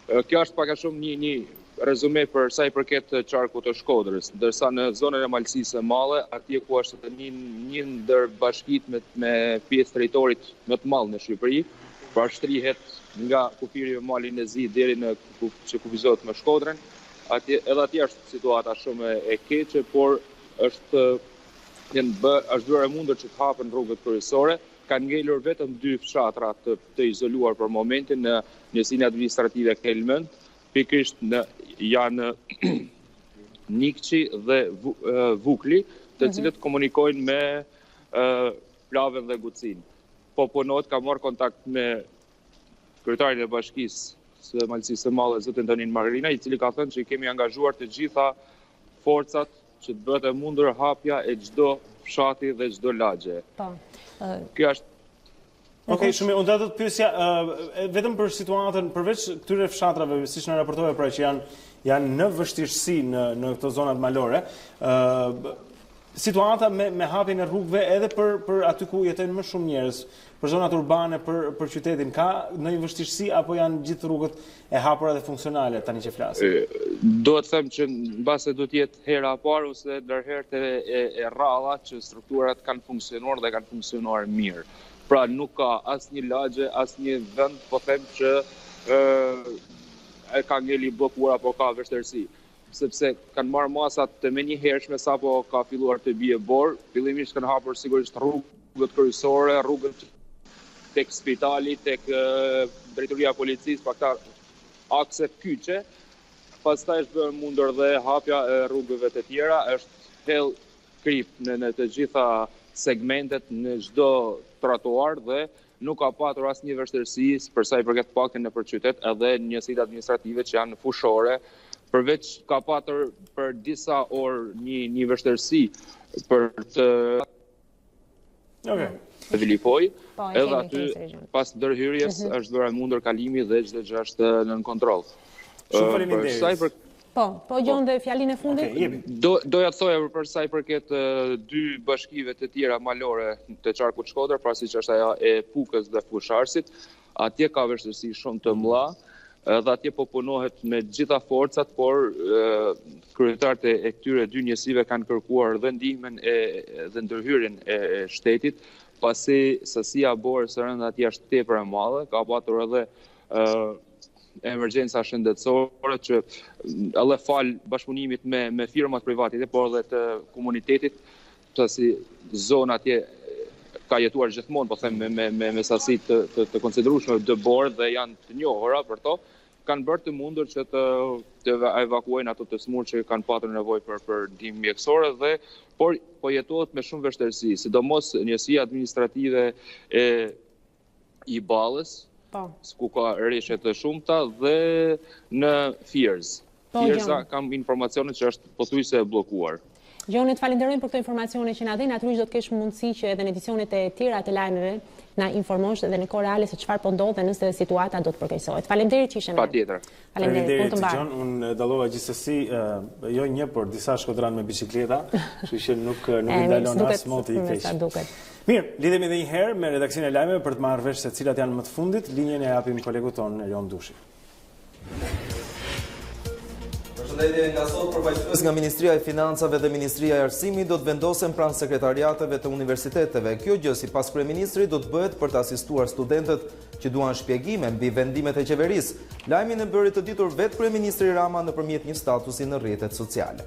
Kjo është pak a shumë një rezume për sa i përket qarkut të Shkodrës, ndërsa në zonën e Malësisë së Madhe, atje ku është një ndër bashkitë me pjesë territorit më të madh në Shqipëri, pra shtrihet nga kufiri i malin e Zi deri në që kufizohet me Shkodrën. Edhe atje është situata shumë e keqe, por është bërë e mundur që të hapen rrugët kryesore. Kanë ngelur vetëm 2 fshatra të izoluar për momentin në njësinë administrative Kelmend, pikërisht janë Nikçi dhe Vukli, të cilët komunikojnë me Plavën dhe Gucin. Po punot ka marrë kontakt me kryetarin e bashkisë së Malësisë së Madhe, zotin Tonin Margarina, i cili ka thënë që kemi angazhuar të gjitha forcat që të bëhet e mundur hapja e çdo fshati dhe çdo lagje. Kjo është. Okej, shumë unë do të pyesja vetëm për situatën përveç këtyre fshatrave, siç na raportove pra që janë në vështirësi në këto zonat malore. Situata me hapjen e rrugëve edhe për aty ku jetojnë më shumë njerëz, për zonat urbane, për qytetin, ka ndonjë vështirësi apo janë gjithë rrugët e hapura dhe funksionale tani që flasim? Do të them që mbase do të jetë hera e parë ose ndërherët e rralla që strukturat kanë funksionuar dhe kanë funksionuar mirë. Pra nuk ka asnjë lagje, asnjë vend, po them që e ka ngeli bllokuar apo ka vështirësi. Sepse kanë marrë masat të menjëhershme sapo ka filluar të bie borë. Fillimisht kanë hapur sigurisht rrugët kryesore, rrugët tek spitali, tek drejtoria e policisë, pa këta akse kyçe. pastaj është bërë mundur dhe hapja e rrugëve të tjera, është thellë krip në të gjitha segmentet, në çdo trotuar dhe nuk ka patur asnjë vështirësi për sa i përket paktën nëpër qytet, edhe njësitë administrative që janë fushore, përveç ka patur për disa orë një vështirësi për të Vilipoj, edhe aty pas ndërhyrjes është bërë mundur kalimi dhe çdo gjë është nën kontroll. Shumë faleminderit. Po Gjon dhe fjalin e fundit. Doja të thoja për sa i përket dy bashkive të tjera malore të qarkut Shkodër, pra siç është ajo e Pukës dhe Fusharsit, atje ka vështirësi shumë të mëdha, dhe atje po punohet me gjitha forcat, por kryetarët e këtyre dy njësive kanë kërkuar dhe ndihmën dhe ndërhyrjen e shtetit, pasi sasia borës së rënda atje është tepër e madhe, ka patur edhe emergjenca shëndetësore që edhe fal bashkëpunimit me firmat private, por edhe të komunitetit, pasi zona atje ka jetuar gjithmonë, po them me sasi të konsiderueshme dëbor dhe janë të njohura për to, kanë bërë të mundur që të evakuojnë ato të smur që kanë patur nevojë për ndihmë mjekësore dhe por po jetohet me shumë vështirësi, sidomos njësia administrative i Ballës, ku ka rreshe të shumta dhe në Fierz. Fierza kam informacionet që është pothuajse e bllokuar. Gjonit, falenderojmë për këto informacione që na dhe, natyrisht do të kesh mundësi që edhe në edicionet e tjera të lajmeve na informosh dhe në kohë reale se çfarë po ndodh dhe nëse situata do të përkeqësohet. Faleminderit që ishe me. Patjetër. Faleminderit Gjon, unë dallova gjithsesi jo një, por disa shkodran me bicikleta, kështu që nuk i ndalon as moti i keq. Mirë, lidhemi edhe një herë me redaksionin e lajmeve për të marrë vesh se cilat janë më të fundit. Linjën e japim kolegut tonë Erion Dushi. Përshëndetje, nga sot përfaqësues nga Ministria e Financave dhe Ministria e Arsimit do të vendosen pranë sekretariateve të universiteteve. Kjo gjë sipas kryeministrit do të bëhet për të asistuar studentët që duan shpjegime mbi vendimet e qeverisë. Lajmin e bëri të ditur vetë kryeministri Rama nëpërmjet një statusi në rrjetet sociale.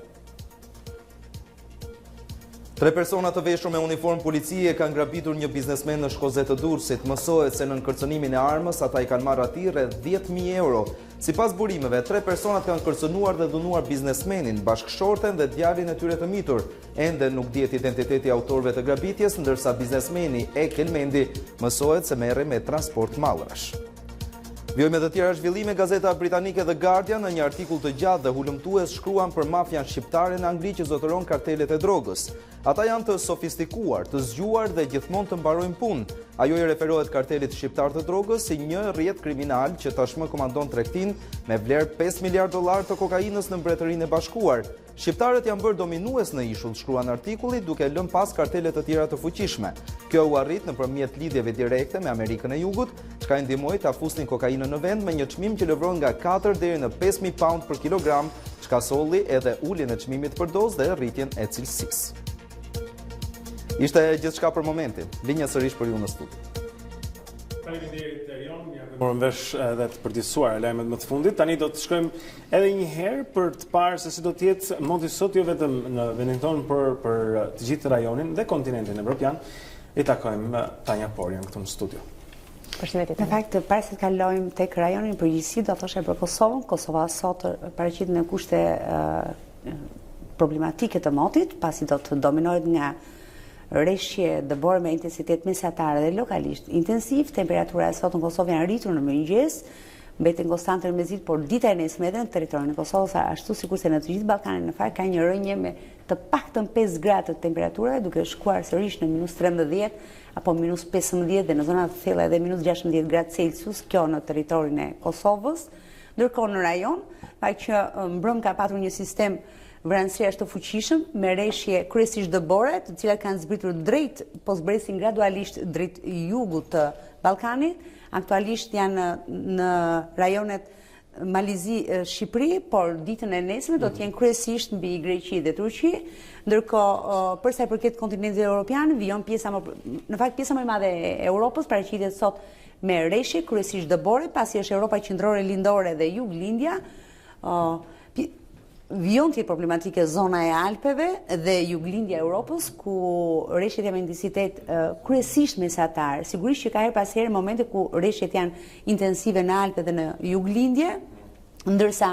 3 persona të veshur me uniform policie kanë grabitur një biznesmen në Shkozet të Durrësit. Mësohet se në kërcënimin e armës ata i kanë marrë atij rreth 10.000 euro. Sipas burimeve, 3 personat kanë kërcënuar dhe dhunuar biznesmenin, bashkëshorten dhe djalin e tyre të mitur. Ende nuk dihet identiteti i autorëve të grabitjes, ndërsa biznesmeni Kelmendi mësohet se merret me transport mallrash. Vjojme dhe tjera zhvillime, gazeta britanike The Guardian në një artikull të gjatë dhe hulumtues shkruan për mafian shqiptare në Angli që zotëron kartelet e drogës. Ata janë të sofistikuar, të zgjuar dhe gjithmonë të mbarojnë punë. Ajo i referohet kartelit shqiptar të drogës si një rrjet kriminal që tashmë komandon tregtin me vlerë $5 miliardë të kokainës në Mbretërinë e Bashkuar. Shqiptarët janë bërë dominues në ishull, shkruan artikulli, duke lënë pas kartelet të tjera të fuqishme. Kjo u arrit nëpërmjet lidhjeve direkte me Amerikën e Jugut, çka i ndihmoi ta fusnin kokainën në vend me një çmim që lëvron nga 4 deri në 5.000 pound për kilogram, çka solli edhe uljen e çmimit për dozë dhe rritjen e cilësisë. Ishte gjithçka për momentin. Linja sërish për ju në studio. Faleminderit Erion, morëm vesh edhe të përdisuar lajmet më të fundit. Tani do të shkojmë edhe një herë për të parë se si do të jetë moti sot jo vetëm në vendin tonë, për të gjithë rajonin dhe kontinentin evropian. I takojmë Tanja Porjan këtu në studio. Përshëndetje. Në fakt, para se të kalojmë tek rajonin përgjithësi, do thosha për Kosovën. Kosova sot paraqit në kushte problematike të motit, pasi do të dominohet nga rreshje dëbore me intensitet mesatare dhe lokalisht intensiv. Temperatura e sot në Kosovë janë rritur në mëngjes, mbeten konstante në mezit, por dita e nesme edhe në territorin e Kosovës, ashtu sikurse në të gjithë Ballkanin, në fakt ka një rënje me të paktën 5 gradë të temperatura, duke shkuar sërish në -13 apo -15 dhe në zona të thella edhe -16 gradë Celsius, kjo në territorin e Kosovës. Ndërkohë në rajon, fakt që mbrëm ka patur një sistem vranësirash të fuqishëm me rreshje kryesisht dëbore, të cilat kanë zbritur drejt, po zbresin gradualisht drejt jugut të Ballkanit. Aktualisht janë në rajonet Malizi, Shqipëri, por ditën e nesme do të jenë kryesisht mbi Greqi dhe Turqi. Ndërkohë, për sa i përket kontinentit evropian, vijon pjesa më e madhe e Europës paraqitet sot me rreshje kryesisht dëbore, pasi është Europa qendrore, lindore dhe juglindja. Vijon tjetë problematike zona e Alpeve dhe juglindja e Europës, ku rreshjet janë me intensitet kryesisht mesatar. Sigurisht që ka herë pas herë momente ku rreshjet janë intensive në Alpe dhe në juglindje, ndërsa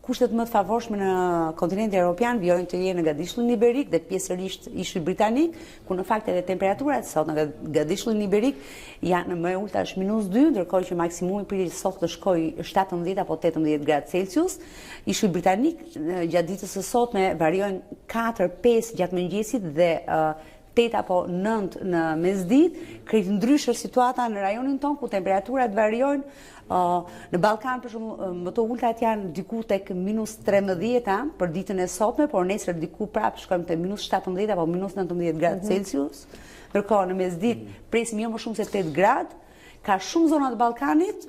kushtet më të favorshme në kontinentin evropian vijojnë të jenë në gatishtullin iberik dhe pjesërisht ishit britanik, ku në fakt edhe temperaturat sot në gatishtullin iberik janë më e ulta është -2, ndërkohë që maksimumi për sot të shkojë 17 apo 18 gradë Celsius. Ishit britanik gjatë ditës së sotme variojnë 4-5 gjatë mëngjesit dhe 8 apo 9 në mesditë. Krejt ndryshe situata në rajonin tonë ku temperaturat variojnë. Në Ballkan për shembull më të ultat janë diku tek -13 për ditën e sotme, por nesër diku prapë shkojmë te -17 apo -19 gradë Celsius. Ndërkohë në mesditë presim jo më shumë se 8 gradë. Ka shumë zona të Ballkanit,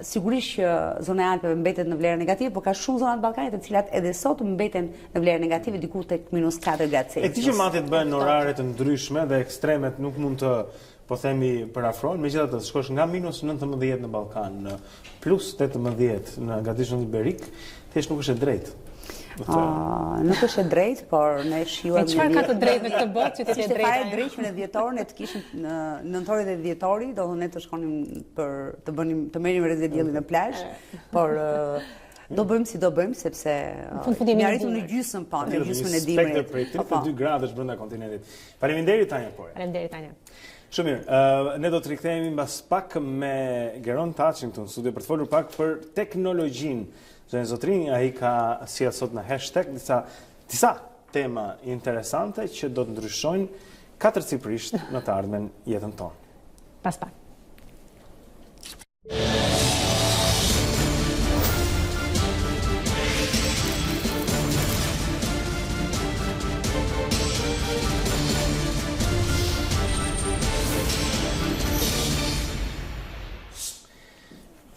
sigurisht që zona e Alpeve mbetet në vlerë negative, por ka shumë zona të Ballkanit të cilat edhe sot mbeten në vlerë negative diku tek -4 gradë Celsius. E këti që matet bëhen orare të ndryshme dhe ekstremet nuk mund të po themi përafrojnë, megjithatë shkosh nga -19 në Ballkan në +18 në gatishtullin iberik, thjesht nuk është e drejtë. Nuk është e drejtë, por ne shijojmë. Çfarë ka të drejtë në këtë botë që të jetë drejtë? Ishte drejtë që në dhjetor ne të kishim në nëntori dhe dhjetori, do ne të shkonim për të merrim rezervjellin në plazh, por do bëjmë si do bëjmë, sepse ne arritëm në gjysmë po, në gjysmën e dimrit. Spektër prej 32 gradësh brenda kontinentit. Faleminderit Tanja Pore. Faleminderit Tanja. Shumë mirë, ne do të rikthehemi mbas pak me Geron Taçin këtu në studio për të folur pak për teknologjinë. Zënë Zotrin, ai ka sjellë sot në hashtag disa tema interesante që do të ndryshojnë katërcifrisht në të ardhmen jetën tonë. Pas pak.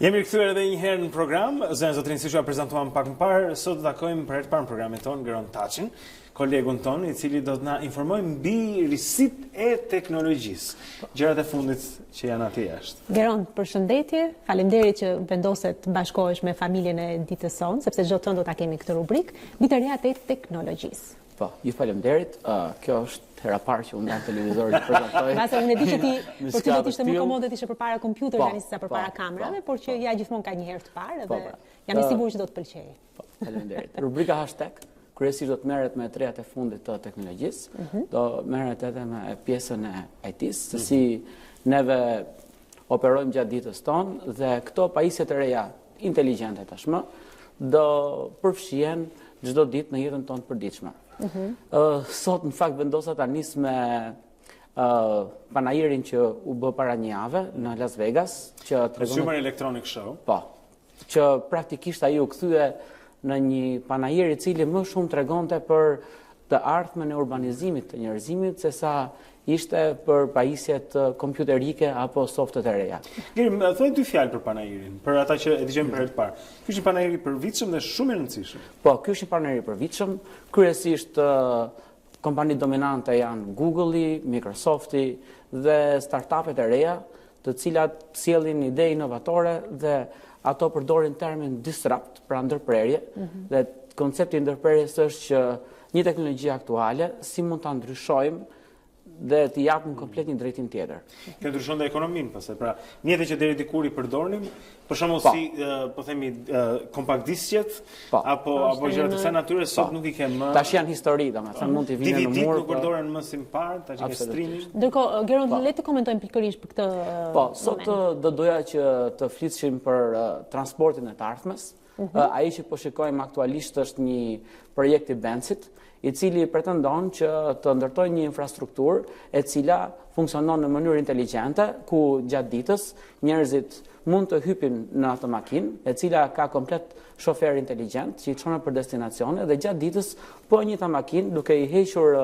Jemi rikthyer edhe një herë në program. Zënë Zotrin, siç ju prezantuam pak më parë, sot do takojmë për herë të parë në programin tonë Geron Taçin, kolegun tonë, i cili do të na informojë mbi risitë e teknologjisë, gjërat e fundit që janë atje jashtë. Geron, përshëndetje. Faleminderit që vendose të bashkohesh me familjen e ditës sonë, sepse çdo ton do ta kemi këtë rubrik, mbi të rehat e teknologjisë. Po, ju faleminderit. Kjo është hera parë që unë nga televizorit prezantoj. Mbase unë e di që ti për ty do të ishte më komode të ishe përpara kompjuterit tani se përpara kamerave, por që ja gjithmonë ka një herë të parë dhe jam i sigurt që do të pëlqejë. Po, faleminderit. Rubrika hashtag kryesisht do të merret me trehat e fundit të teknologjisë, do merret edhe me pjesën e IT-s, se si neve operojmë gjatë ditës tonë dhe këto pajisjet e reja inteligjente tashmë do përfshihen çdo ditë në jetën tonë përditshme. Sot në fakt vendosa ta nis me panajirin që u bë para një jave në Las Vegas, që tregon Consumer Electronic Show. Po. Që praktikisht ai u kthye në një panajir i cili më shumë tregonte për të ardhmen e urbanizimit të njerëzimit se sa ishte për pajisjet kompjuterike apo softet e reja. Më thuaj dy fjalë për panajirin, për ata që e dëgjojmë për herë të parë. Ky është një panajir i përvitshëm dhe shumë i rëndësishëm. Po, ky është një panajir i përvitshëm. Kryesisht kompani dominante janë Google-i, Microsoft-i dhe startupet e reja, të cilat sjellin ide inovatore dhe ato përdorin termin disrupt, pra ndërprerje, dhe koncepti i ndërprerjes është që një teknologji aktuale si mund ta ndryshojmë dhe të japim komplet një drejtim tjetër. Kjo ndryshon dhe ekonominë pastaj. Pra, mjetet që deri dikur i përdornim, për shembull si po themi kompakt diskjet apo gjëra të kësaj natyre sot nuk i kemë më. Tash janë histori, domethënë mund të vinë në mur. Nuk përdoren më si më parë, tash ke streaming. Ndërkohë, Geron, le të komentojmë pikërisht për këtë. Po, sot do doja që të flisshim për transportin e të ardhmes. Ai që po shikojmë aktualisht është një projekt i Bensit, i cili pretendon që të ndërtojë një infrastrukturë e cila funksionon në mënyrë inteligjente, ku gjatë ditës njerëzit mund të hypin në atë makinë, e cila ka komplet shofer inteligjent që i çon për destinacione dhe gjatë ditës po njëta makinë duke i hequr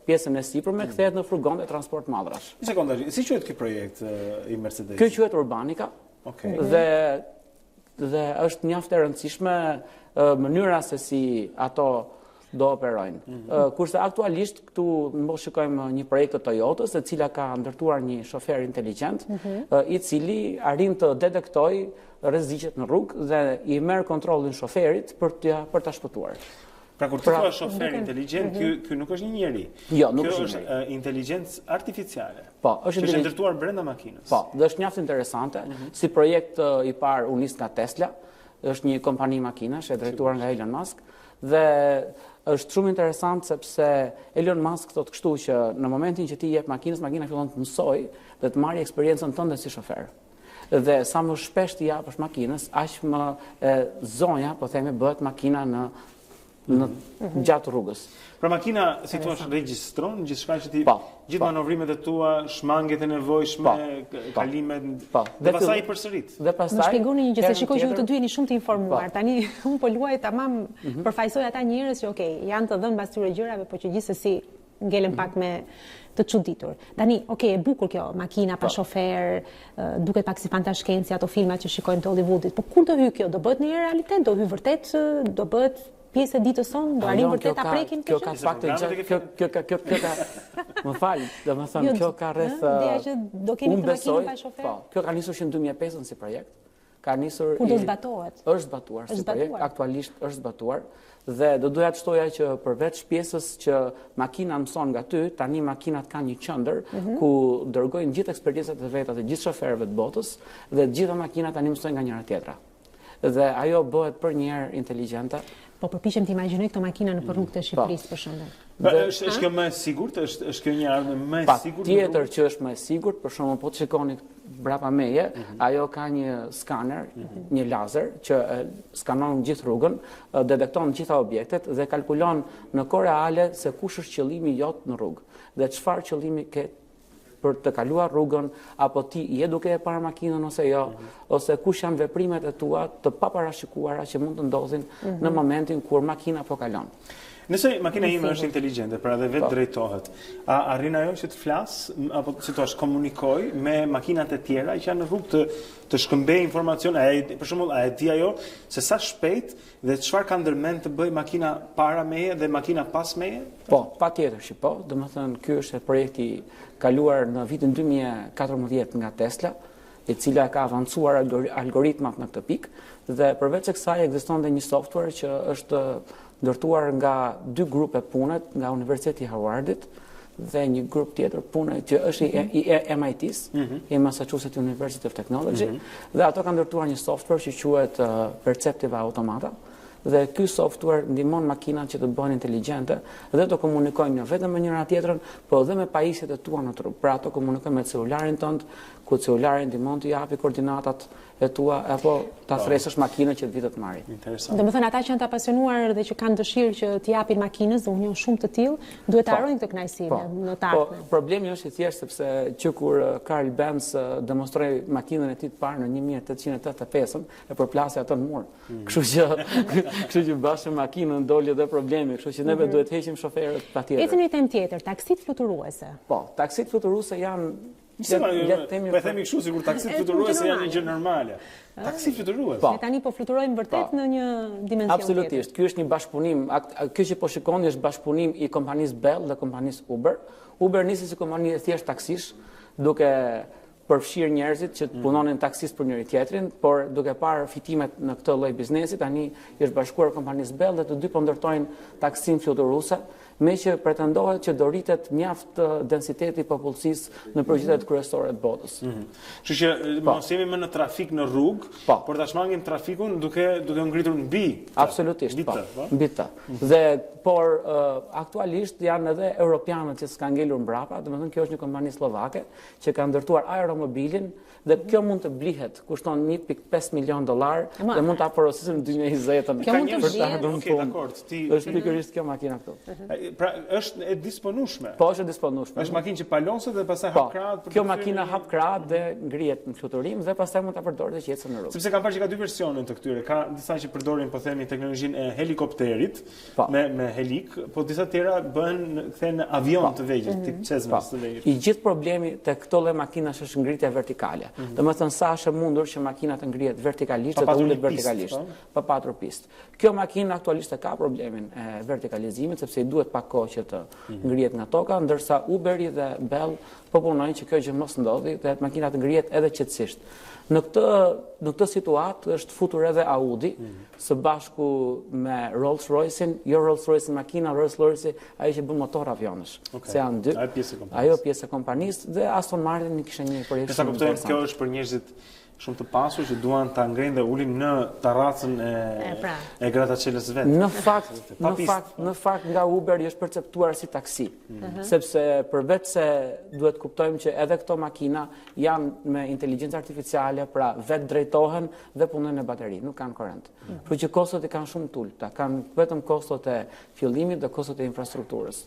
pjesën e sipërme kthehet në furgon dhe transport madrash. Një sekondë, si quhet ky projekt i Mercedes? Ky quhet Urbanica. Okej. Dhe është mjaft e rëndësishme mënyra se si ato do operojnë. Kurse aktualisht këtu më shikojmë një projekt të Toyotës, e cila ka ndërtuar një shofer inteligjent, i cili arrin të detektojë rreziqet në rrugë dhe i merr kontrollin shoferit për ta shpëtuar. Pra kur ti thua shofer inteligjent, ky nuk është një njeri. Jo, nuk është një njeri. Inteligjencë artificiale. Po, është ndërtuar brenda makinës. Po, dhe është mjaft interesante, si projekt i parë u nis nga Tesla, është një kompani makinash e drejtuar nga Elon Musk dhe është shumë interesant sepse Elon Musk thotë kështu që në momentin që ti jep makina fillon të mësoj dhe të marrë eksperiencën tënde si shofer. Dhe sa më shpesh ti japësh makinës, aq më zonja, po themi, bëhet makina në gjatë rrugës. Pra makina, si thua, regjistron gjithçka që ti gjithë manovrimet e tua, shmanget e nevojshme, kalimet, dhe pastaj i përsërit. Më shpjegoni një gjë, se shikoj që ju të dy jeni shumë të informuar. Tani unë po luaj tamam përfaqësoj ata njerëz që janë të dhënë mbas këtyre gjërave, por që gjithsesi ngelen pak me të çuditur. Tani, e bukur kjo, makina pa shofer, duket pak si fantashkenci ato filmat që shikojmë të Hollywoodit. Po kur do hyj kjo? Do bëhet në realitet? Do hyj vërtet? Do bëhet pjesë e ditës sonë? Do arrim vërtet ta prekim kjo? Kjo ka fakte më fal, domethënë kjo ka rreth unë besoj, kjo ka nisur në 2005 si projekt. Ka nisur kur do zbatohet? Është zbatuar si projekt, aktualisht është zbatuar. Dhe do doja të shtoja që përveç pjesës që makina mëson nga ty, tani makinat kanë një qendër ku dërgojnë gjithë eksperjencat e veta të gjithë shoferëve të botës dhe të gjitha makinat tani mësojnë nga njëra tjetra. Dhe ajo bëhet për një herë inteligjente. Po përpiqem të imagjinoj këto makina në rrugët e Shqipërisë për shembull. Është kjo më e sigurt? Është kjo një armë më e sigurt? Patjetër që është më e sigurt, për shembull po të shikoni brapa meje, ajo ka një skaner, një lazer që skanon gjithë rrugën, detekton gjitha objektet dhe kalkulon në kohë reale se kush është qëllimi jot në rrugë dhe çfarë qëllimi ke për të kaluar rrugën, apo ti je duke e parë makinën ose jo, ose kush janë veprimet e tua të paparashikuara që mund të ndodhin në momentin kur makina po kalon. Nëse makina ime është inteligjente, pra dhe vetë drejtohet, a arrin ajo që të flas, apo si thua, komunikoj me makinat e tjera që janë në rrugë të shkëmbej informacion, për shembull, a e di ajo se sa shpejt dhe çfarë ka ndërmend të bëj makina para meje dhe makina pas meje? Po, patjetër që po, domethënë ky është projekti kaluar në vitin 2014 nga Tesla, e cila ka avancuar algoritmat në këtë pikë dhe përveç kësaj ekziston dhe një software që është ndërtuar nga dy grupe punet nga Universiteti Harvardit dhe një grup tjetër pune që është i MIT-s, i Massachusetts University of Technology, dhe ato kanë ndërtuar një software që quhet Perceptive Automata, dhe ky software ndihmon makinat që të bëhen inteligjente dhe të komunikojnë jo vetëm me njëra tjetrën, por edhe me pajisjet e tua në trup. Pra ato komunikojnë me celularin tënd, ku celulari ndihmon të japi koordinatat e tua apo ta thresësh makinën që të vitë të marrë. Interesant. Domethënë ata që janë të apasionuar dhe që kanë dëshirë që të japin makinës, dhe unë njoh shumë të tillë, duhet të harrojnë këtë kënaqësi në të ardhmen. Po, problemi është i thjeshtë sepse që kur Karl Benz demonstroi makinën e tij të parë në 1885 e përplasi atë në mur. Kështu që bashkë makinën doli edhe problemi, kështu që neve duhet heqim shoferët patjetër. Ecën në temë tjetër, taksit fluturuese. Po, taksit fluturuese janë Po e themi kështu sikur taksit fluturuese janë një gjë normale. Taksi fluturues. Ne tani po fluturojmë vërtet në një dimension tjetër. Absolutisht. Ky është një bashkëpunim, ky që po shikoni është bashkëpunim i kompanisë Bell dhe kompanisë Uber. Uber nisi si kompani e thjesht taksish, duke përfshirë njerëzit që punonin taksist për njëri tjetrin, por duke parë fitimet në këtë lloj biznesi, tani është bashkuar kompanisë Bell dhe të dy po ndërtojnë taksin fluturuese, me që pretendohet që do rritet mjaft densiteti i popullsisë në përgjithësinë kryesore të botës. Kështu që mos jemi më në trafik në rrugë, por ta shmangim trafikun duke ngritur mbi. Absolutisht, mbi të. Dhe por aktualisht janë edhe europianët që s'kan ngelur mbrapa, domethënë kjo është një kompani slovake që ka ndërtuar aeromobilin dhe kjo mund të blihet, kushton $1.5 milion dhe mund ta porosisim në 2020-ën. Kjo mund të blihet. Është pikërisht kjo makina këtu. Pra është e disponueshme. Po, është e disponueshme. Është makinë që palonset dhe pastaj hap krahët. Kjo makina hap krahët dhe ngrihet në fluturim dhe pastaj mund ta përdorë që ecën në rrugë. Sepse kam parë që ka dy versione të këtyre. Ka disa që përdorin, po themi, teknologjinë e helikopterit me helik, po disa tjera kthehen në avion të vegjël, tip Cessna të vegjël. I gjithë problemi te këto lloj makinash është ngritja vertikale. Domethënë sa është e mundur që makina të ngrihet vertikalisht dhe të ulet vertikalisht, pa patur pistë. Kjo makinë aktualisht ka problemin e vertikalizimit sepse i duhet pak kohë që të ngrihet nga toka, ndërsa Uberi dhe Bell po punojnë që kjo gjë mos ndodhi dhe makina të ngrihet edhe qetësisht. Në këtë situatë është futur edhe Audi së bashku me Rolls-Royce-in, jo Rolls-Royce makina, Rolls-Royce ai që bën motor avionësh. Se janë dy. Ajo pjesë e kompanisë dhe Aston Martin kishte një projekt. Sa kuptoj, kjo është për njerëzit shumë të pasur që duan ta ngrenë dhe ulin në terracën e grataçelës vet. Në fakt nga Uber është perceptuar si taksi, sepse përveç se duhet kuptojmë që edhe këto makina janë me inteligjencë artificiale, pra vetë drejtohen dhe punojnë në bateri, nuk kanë korrent. Kështu që kostot i kanë shumë të ulta, kanë vetëm kostot e fillimit dhe kostot e infrastrukturës.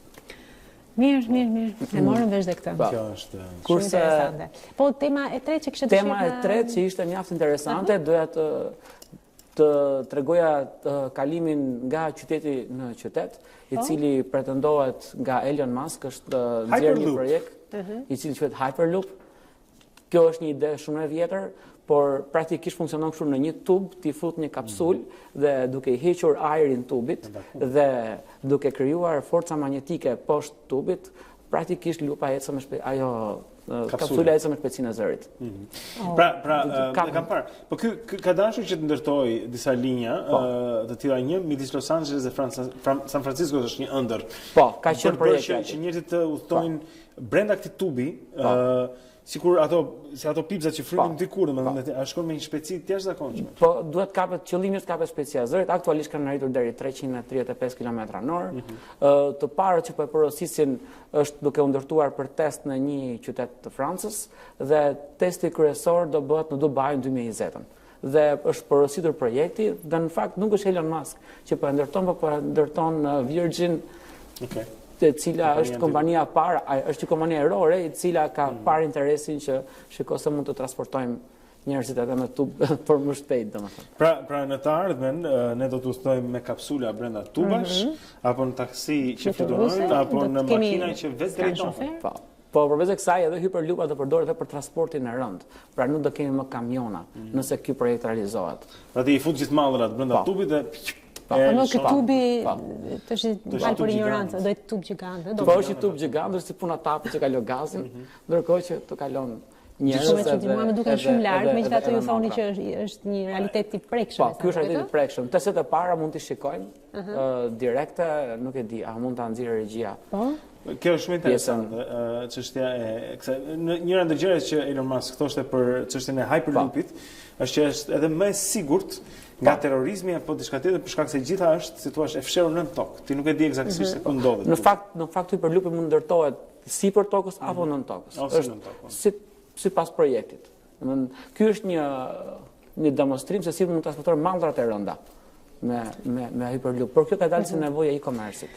Mirë. E morëm vesh dhe këtë. Kjo është shumë interesante. Po tema e tretë që kishte Tema e tretë që ishte mjaft interesante, doja të tregoja kalimin nga qyteti në qytet, i cili pretendohet nga Elon Musk, është nxjerrë një projekt i cili quhet Hyperloop. Kjo është një ide shumë e vjetër, por praktikisht funksionon kështu në një tub, ti fut një kapsul dhe duke i hequr ajrin tubit dhe duke krijuar forca magnetike poshtë tubit, praktikisht lupa ecën me kapsula ecën me shpejtësinë e zërit. Pra, e kam parë. Po ky ka dashur që të ndërtoj disa linja të tilla, një midis Los Angeles dhe San Francisco është një ëndër. Po, ka qenë projekt që njerëzit të udhtojnë brenda këtij tubi, sikur ato pipzat që frynin dikur, domethënë a shkon me një shpejtësi të jashtëzakonshme. Po duhet kapet qëllimi është kapet shpejtësia e zërit, aktualisht kanë arritur deri 335 km/h. Të parët që po e porosisin është duke u ndërtuar për test në një qytet të Francës dhe testi kryesor do bëhet në Dubai në 2020. Dhe është porositur projekti dhe në fakt nuk është Elon Musk që po e ndërton, po e ndërton Virgin, e cila është kompania parë, është kompania erore, e cila ka parë interesin që shikoj se mund të transportojmë njerëzit edhe me tub për më shpejt, domethënë. Pra në të ardhmen ne do të udhtojmë me kapsula brenda tubash, apo në taksi që fluturojnë, apo në makina që vetë drejton. Po përveç kësaj edhe Hyperloopa do përdoret edhe për transportin e rënd. Pra nuk do kemi më kamiona nëse ky projekt realizohet. Pra ti i fut gjithë mallrat brenda tubit dhe Po nuk tubi të është dalë për ignorancë, do të tub gjigant. Po është tub gjigant, është si puna tapit që kalon gazin, ndërkohë që të kalon njerëz. Mua më duket shumë larg, megjithatë ju thoni që është një realitet i prekshëm. Po, ky është realitet i prekshëm. Testet e para mund t'i shikojmë direkte, nuk e di, a mund ta nxjerrë regjia. Po. Kjo është shumë interesante, çështja e kësaj. Njëra ndër gjërat që Elon Musk thoshte për çështjen e Hyperloopit është që është edhe më e sigurt nga terrorizmi apo diçka tjetër, për shkak se gjitha është, si thua, e fshehur nën tokë. Ti nuk e di eksaktësisht se ku ndodhet. Në fakt Hyperloopi mund ndërtohet sipër tokës apo nën tokës. Është sipas projektit. Domethënë, ky është një demonstrim se si mund të transportojë mallrat e rënda me Hyperloop. Por kjo ka dalë si nevojë e e-commerce-it.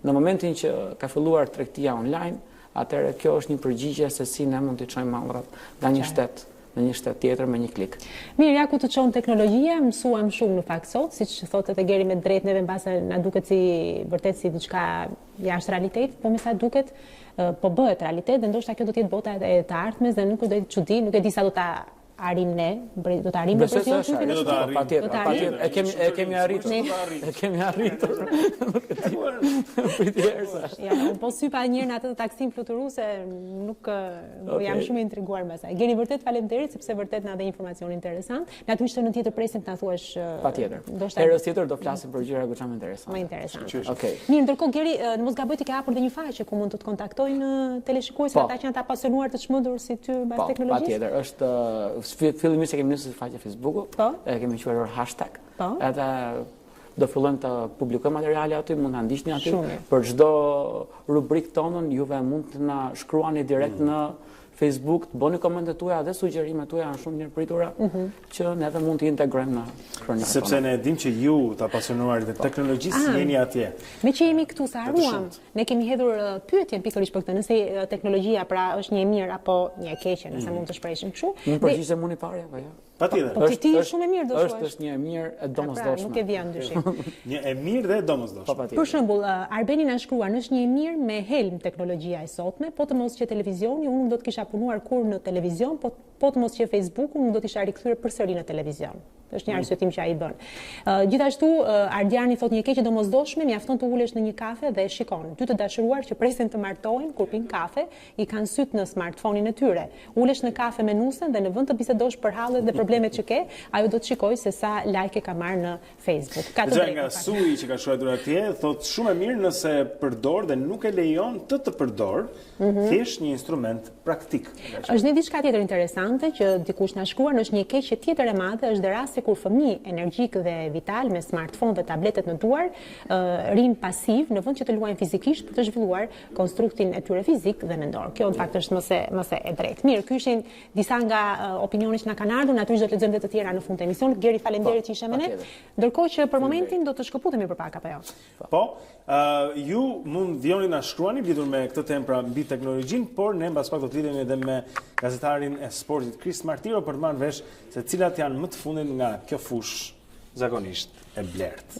Në momentin që ka filluar tregtia online, atëherë kjo është një përgjigje se si ne mund të çojmë mallrat nga një shtet në një shtet tjetër me një klik. Mirë, ja ku të çon teknologjia, mësuam shumë në fakt sot, siç thotë edhe Geri me drejt, neve mbase na duket si vërtet si diçka jashtë realitetit, po me sa duket po bëhet realitet dhe ndoshta kjo do të jetë bota e të ardhmes dhe nuk do të çudi, nuk e di sa do ta arrim ne, do të arrim ne presion. Patjetër, e kemi arritur. E kemi arritur. Ja, po sypa një në atë taksin fluturuese, nuk jam shumë intriguar me sa. Gjeni vërtet faleminderit sepse vërtet na dhe informacion interesant. Natyrisht në tjetër presim të na thuash. Patjetër. Herës tjetër do flasim për gjëra goxha më interesante. Më interesante. Okej. Mirë, ndërkohë Geri, në mos gaboj ti ke hapur dhe një faqe ku mund të të kontaktojnë teleshikuesit ata që janë të apasionuar të çmendur si ty mbas teknologjisë. Patjetër, është fillimisht e kemi nisur faqe Facebooku, e kemi quajtur hashtag. Edhe do fillojmë të publikojmë materiale aty, mund ta ndiqni aty. Për çdo rubrikë tonën juve mund të na shkruani direkt në Facebook, të bëni komentet tuaja dhe sugjerimet tuaja, janë shumë mirë pritura që ne edhe mund të integrojmë në kronikën. Sepse ne e dim që ju të apasionuarit e teknologjisë jeni atje. Me që jemi këtu sa haruam, ne kemi hedhur pyetjen pikërisht për këtë, nëse teknologjia pra është një e mirë apo një e keqe, nëse mund të shprehim kështu. Unë përgjigjem unë i parë apo jo? Patjetër. Po ti je shumë e mirë do thuash. Është një e mirë e domosdoshme. Nuk e di ndyshim. Një e mirë dhe e domosdoshme. Për shembull, Arbeni na shkruan, është një e mirë me helm teknologjia e sotme, po të mos që televizioni, unë nuk do të kisha punuar kur në televizion, po të mos që Facebooku nuk do të isha rikthyer përsëri në televizion. Është një arsyetim që ai bën. Gjithashtu Ardiani thotë një keqe domosdoshme, mjafton të ulesh në një kafe dhe shikon. Dy të dashuruar që presin të martohen kur pinë kafe, i kanë syt në smartphone-in e tyre. Ulesh në kafe me nusen dhe në vend të bisedosh për hallet dhe problemet që ke, ajo do të shikojë se sa like ka marrë në Facebook. Ka të drejtë. Nga Sui që ka shkruar atje, thotë shumë e mirë nëse përdor dhe nuk e lejon të përdor, thjesht një instrument praktik. Është një diçka tjetër interesante, interesante që dikush na shkruan, është një keqje tjetër e madhe, është dhe rasti kur fëmijë energjik dhe vital me smartphone dhe tabletet në duar rin pasiv në vend që të luajnë fizikisht për të zhvilluar konstruktin e tyre fizik dhe mendor. Kjo në fakt është mëse e drejtë. Mirë, ky ishin disa nga opinionet që na kanë ardhur, natyrisht do të lexojmë edhe të tjera në fund të emisionit. Geri, faleminderit që ishe me ne. Ndërkohë që për momentin do të shkëputemi për pak apo jo. Po, ju mund vjoni na shkruani lidhur me këtë temë pra mbi teknologjinë, por ne mbas pak do të lidhemi edhe me gazetarin e sportit Chris Martiro për të marrë vesh se cilat janë më të fundit nga kjo fushë zakonisht e blertë.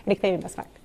Rikthehemi pas pak.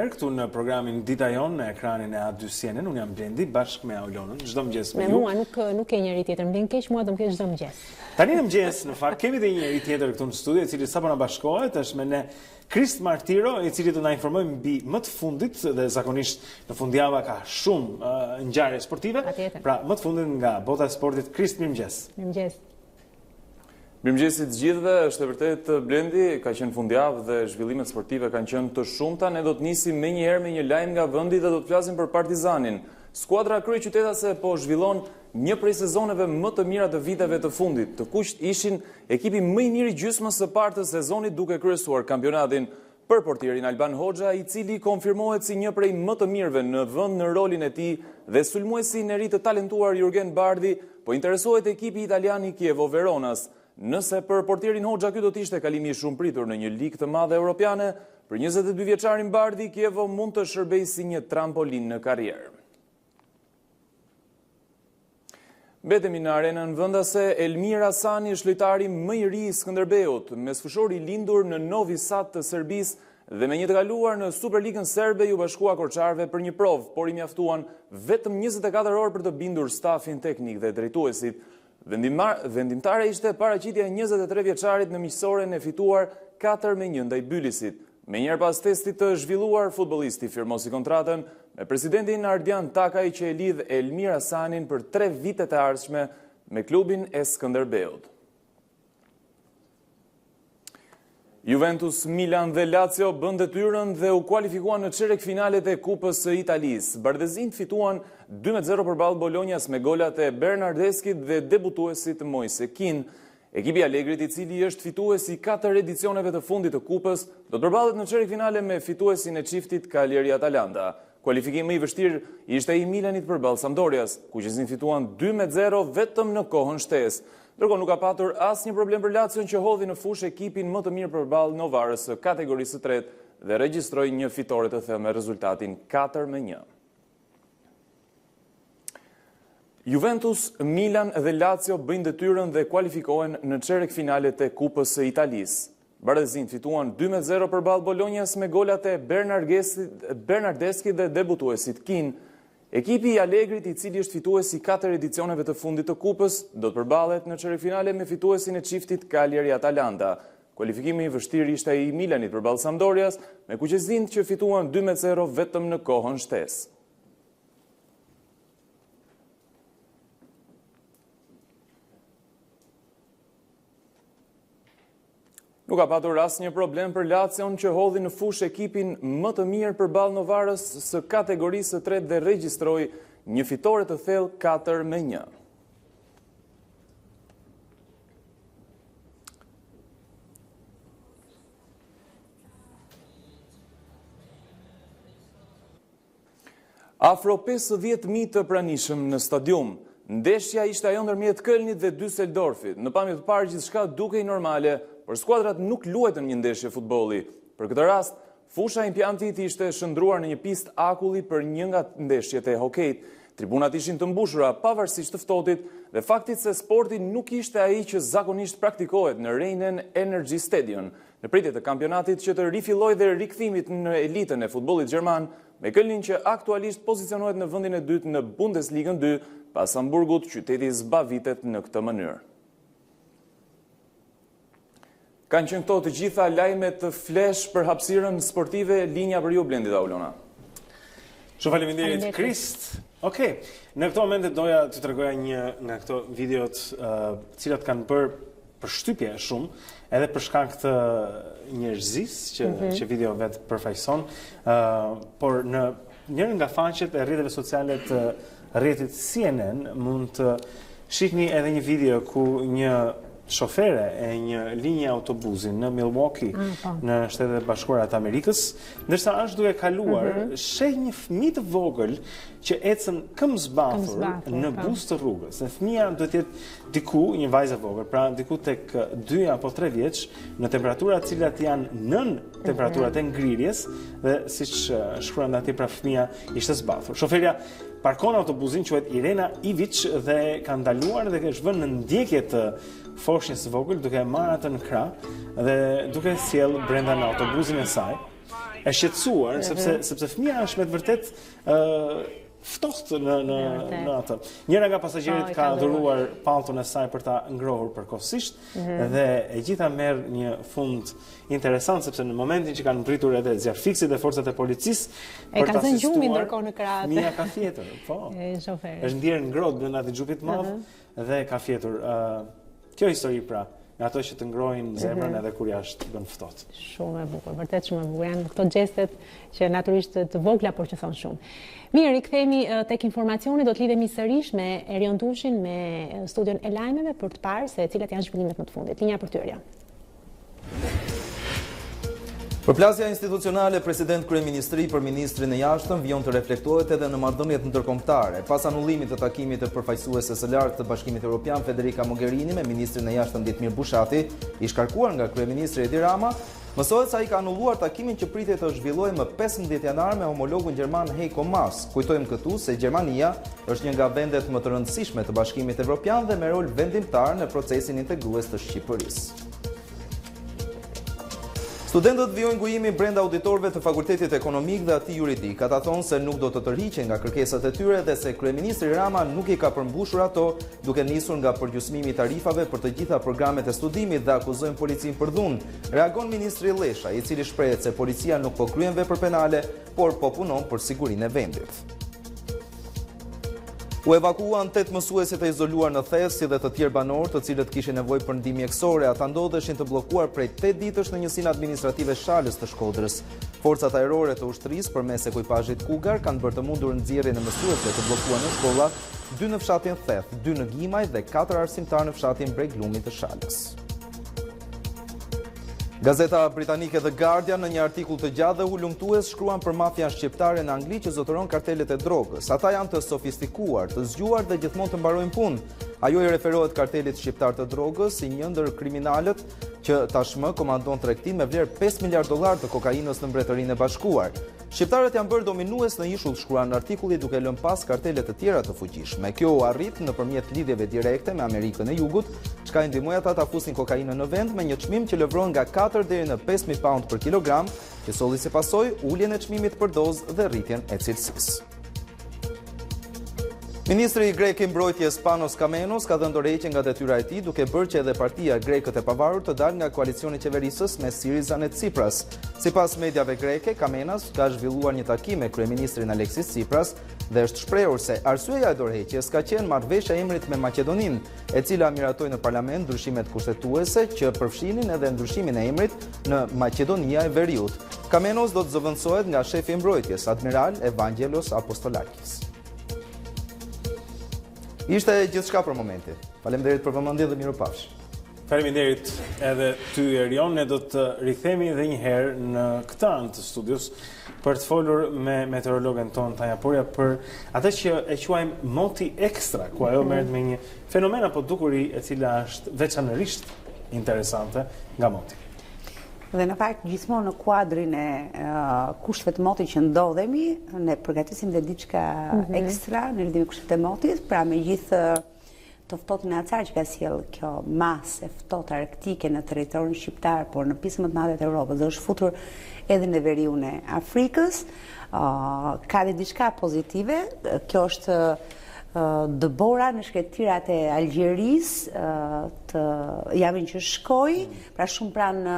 Këtu në programin Dita Jonë në ekranin e A2 CNN, unë jam Blendi bashkë me Aulonën, çdo mëngjes me ju. Me mua nuk ke njëri tjetër, më vjen keq mua do më kesh çdo mëngjes. Tani në mëngjes, në fakt kemi edhe njëri tjetër këtu në studio, i cili sapo na bashkohet, është me ne Chris Martiro, i cili do na informojë mbi më të fundit dhe zakonisht në fundjava ka shumë ngjarje sportive. Pra, më të fundit nga bota e sportit. Chris, mirëmëngjes. Mirëmëngjes. Mirëmëngjesit gjithëve, është e vërtet Blendi, ka qenë fundjavë dhe zhvillimet sportive kanë qenë të shumta. Ne do të nisim me një lajm nga vendi dhe do të flasim për Partizanin. Skuadra kryeqytetase po zhvillon një prej sezoneve më të mira të viteve të fundit. Të kuq ishin ekipi më i miri gjysmës së parë të sezonit duke kryesuar kampionatin. Për portierin Alban Hoxha, i cili konfirmohet si një prej më të mirëve në vend në rolin e tij, dhe sulmuesin e ri të talentuar Jurgen Bardi, po interesohet ekipi italian i Chievo Veronas. Nëse për portierin Hoxha ky do të ishte kalimi i shumë pritur në një ligë të madhe europiane, për 22 vjeçarin Bardi, Chievo mund të shërbejë si një trampolin në karrierë. Mbetemi në arenën vendase. Elmir Hasani është lojtari më i ri i Skënderbeut, mesfushor i lindur në Novi Sad të Serbisë dhe me një të kaluar në Superligën serbe ju bashkua korçarve për një provë, por i mjaftuan vetëm 24 orë për të bindur stafin teknik dhe drejtuesit. Vendimtare ishte paraqitja e 23 vjeçarit në miqësoren e fituar 4-1 ndaj Bylisit. Me njerë pas testit të zhvilluar, futbollisti firmosi kontratën me presidentin Ardian Takaj që e lidh Elmir Hasanin për 3 vitet e ardhshme me klubin e Skënderbeut. Juventus, Milan dhe Lazio bën detyrën dhe u kualifikuan në çerek finalet e Kupës së Italisë. Bardezint fituan 2-0 përballë Bolognas me golat e Bernardeskit dhe debutuesit Moise Kean. Ekipi Allegrit, i cili është fituesi 4 edicioneve të fundit të Kupës, do të përballet në çerek finale me fituesin e çiftit Cagliari Atalanta. Kualifikimi i vështirë ishte i Milanit përballë Sampdorias, ku qëzin fituan 2-0 vetëm në kohën shtesë. Ndërkohë nuk ka patur asnjë problem për Lacion që hodhi në fushë ekipin më të mirë përballë Novarës së kategorisë së tretë dhe regjistroi një fitore të thellë me rezultatin 4-1. Juventus, Milan dhe Lazio bëjnë detyrën dhe kualifikohen në çerek finalet e Kupës së Italisë. Bardezint fituan 2-0 përballë Bolognas me golat e Bernardeskit dhe debutuesit Kean. Ekipi i Allegrit, i cili është fituesi 4 edicioneve të fundit të Kupës, do të përballet në çerek finale me fituesin e çiftit Cagliari Atalanta. Kualifikimi i vështirë ishte i Milanit përballë Sampdorias, me kuqezint që fituan 2-0 vetëm në kohën shtesë. Nuk ka patur asnjë problem për Lacion që hodhi në fushë ekipin më të mirë përballë Novarës së kategorisë së tretë dhe regjistroi një fitore të thellë 4-1. Afro 50.000 të pranishëm në stadium. Ndeshja ishte ajo ndërmjet Kölnit dhe Düsseldorfit. Në pamje të parë gjithçka dukej normale, por skuadrat nuk luajtën një ndeshje futbolli. Për këtë rast, fusha e impiantit ishte shndruar në një pistë akulli për një nga ndeshjet e hokejt. Tribunat ishin të mbushura pavarësisht të ftohtit dhe faktit se sporti nuk ishte ai që zakonisht praktikohet në Rheinen Energy Stadion. Në pritje të kampionatit që të rifilloj dhe rikthimit në elitën e futbollit gjerman, me Kölnin që aktualisht pozicionohet në vendin e dytë në Bundesligën 2, pas Hamburgut, qyteti zbavitet në këtë mënyrë. Kanë qenë këto të gjitha lajmet të flesh për hapësirën sportive, linja për ju Blendi dhe Aulona. Shumë faleminderit Krist. Okej, në këto momente doja të tregoja një nga këto videot cilat kanë bërë përshtypje shumë, edhe për shkak të njerëzisë që video vetë përfaqëson, por në njërin nga faqet e rrjeteve sociale të rrjetit CNN mund të shihni edhe një video ku një shofere e një linje autobusi në Milwaukee, në Shtetet e Bashkuara të Amerikës, ndërsa është duke kaluar, sheh një fëmijë të vogël që ecën këmbëzbathur në buzë të rrugës. Në fëmia duhet të jetë diku, një vajzë e vogël, pra diku tek 2 apo 3 vjeç, në temperaturat të cilat janë nën temperaturat e ngrirjes, dhe siç shkruan aty, pra fëmia ishte zbathur. Shoferja parkon autobusin, quhet Irena Ivic, dhe ka ndaluar dhe është vënë në ndjekje të foshnjës së vogël, duke marrë atë në krah dhe duke sjell brenda në autobusin e saj. E shqetësuar sepse fëmia është me të vërtet ftohtë në atë. Njëra nga pasagjerët ka dhuruar pallton e saj për ta ngrohur përkohësisht dhe e gjitha merr një fund interesant, sepse në momentin që kanë mbritur edhe zjarfiksit dhe forcat e policisë për ta asistuar, gjumin ndërkohë në krah. Fëmia ka fjetur, po. Është ndjerë ngrohtë brenda atij xhupit të madh dhe ka fjetur. Kjo histori pra, nga ato që të ngrojnë zemrën edhe kur jashtë bën ftohtë. Shumë e bukur, vërtet shumë e bukur. Janë këto gjestet që natyrisht të vogla, por që thonë shumë. Mirë, rikthehemi tek informacioni, do të lidhemi sërish me Erion Tushin, me studion e lajmeve për të parë se cilat janë zhvillimet më të fundit. Linja për tyre. Përplasja institucionale president kryeministri për ministrin e jashtëm vijon të reflektohet edhe në marrëdhëniet ndërkombëtare. Pas anullimit të takimit të përfaqësueses së lartë të Bashkimit Evropian Federica Mogherini me ministrin e jashtëm Ditmir Bushati, i shkarkuar nga kryeministri Edi Rama, mësohet se ai ka anulluar takimin që pritej të zhvillohej më 15 janar me homologun gjerman Heiko Maas. Kujtojmë këtu se Gjermania është një nga vendet më të rëndësishme të Bashkimit Evropian dhe me rol vendimtar në procesin integrues të Shqipërisë. Studentët vijojnë ngujimin brenda auditorëve të Fakultetit Ekonomik dhe atij Juridik. Ata thonë se nuk do të tërhiqen nga kërkesat e tyre dhe se kryeministri Rama nuk i ka përmbushur ato, duke nisur nga përgjysmimi i tarifave për të gjitha programet e studimit dhe akuzojnë policinë për dhunë. Reagon ministri Lesha, i cili shprehet se policia nuk po kryen vepër penale, por po punon për sigurinë e vendit. U evakuan 8 mësuesit e izoluar në Thes, si dhe të tjerë banorë të cilët kishin nevojë për ndihmë mjekësore. Ata ndodheshin të bllokuar prej 8 ditësh në njësinë administrative Shalës të Shkodrës. Forcat ajrore të ushtrisë përmes ekuipazhit Kugar kanë bërë të mundur nxjerrjen e mësuesve të bllokuar në shkolla, 2 në fshatin Theth, 2 në Gjimaj dhe 4 arsimtar në fshatin Breglumi të Shalës. Gazeta britanike The Guardian në një artikull të gjatë dhe hulumtues shkruan për mafian shqiptare në Angli që zotëron kartelet e drogës. Ata janë të sofistikuar, të zgjuar dhe gjithmonë të mbarojnë punë. Ajo i referohet kartelit shqiptar të drogës si një ndër kriminalët që tashmë komandon tregtin me vlerë $5 miliard të kokainës në Mbretërinë e Bashkuar. Shqiptarët janë bërë dominues në ishull, shkruan në artikulli, duke lënë pas kartelet të tjera të fuqishme. Kjo u arrit nëpërmjet lidhjeve direkte me Amerikën e Jugut, çka i ndihmoi ata ta fusin kokainën në vend me një çmim që lëvron nga 4 deri në 5.000 pound për kilogram, që solli si pasojë uljen e çmimit për dozë dhe rritjen e cilësisë. Ministri i grek i mbrojtjes Panos Kamenos ka dhënë dorëheqje nga detyra e tij, duke bërë që edhe partia Grekët e Pavarur të dalë nga koalicioni qeverisës me Syrizan e Tsipras. Sipas mediave greke, Kamenos ka zhvilluar një takim me kryeministrin Aleksis Tsipras dhe është shprehur se arsyeja e dorëheqjes ka qenë marrëveshja e emrit me Maqedoninë, e cila miratoi në parlament ndryshimet kushtetuese që përfshinin edhe ndryshimin e emrit në Maqedonia e Veriut. Kamenos do të zëvendësohet nga shefi i mbrojtjes, admiral Evangelos Apostolakis. Ishte gjithçka për momentin. Faleminderit për vëmendjen dhe mirupafshi. Faleminderit edhe ty Erion, ne do të rikthehemi edhe një herë në këtë anë të studios për të folur me meteorologen ton Tanja Porja për atë që e quajmë moti ekstra, ku ajo merret me një fenomen apo dukuri e cila është veçanërisht interesante nga moti. Dhe në fakt gjithmonë në kuadrin e kushteve të motit që ndodhemi, ne përgatisim dhe diçka ekstra në lidhje me kushtet e motit, pra me gjithë të ftohtën e acar që ka sjell kjo masë e ftohtë arktike në territorin shqiptar, por në pjesën më të madhe të Evropës, dhe është futur edhe në veriun e Afrikës, ka dhe diçka pozitive. Kjo është dëbora në shkretirat e Algjerisë të javën që shkoi, pra shumë pranë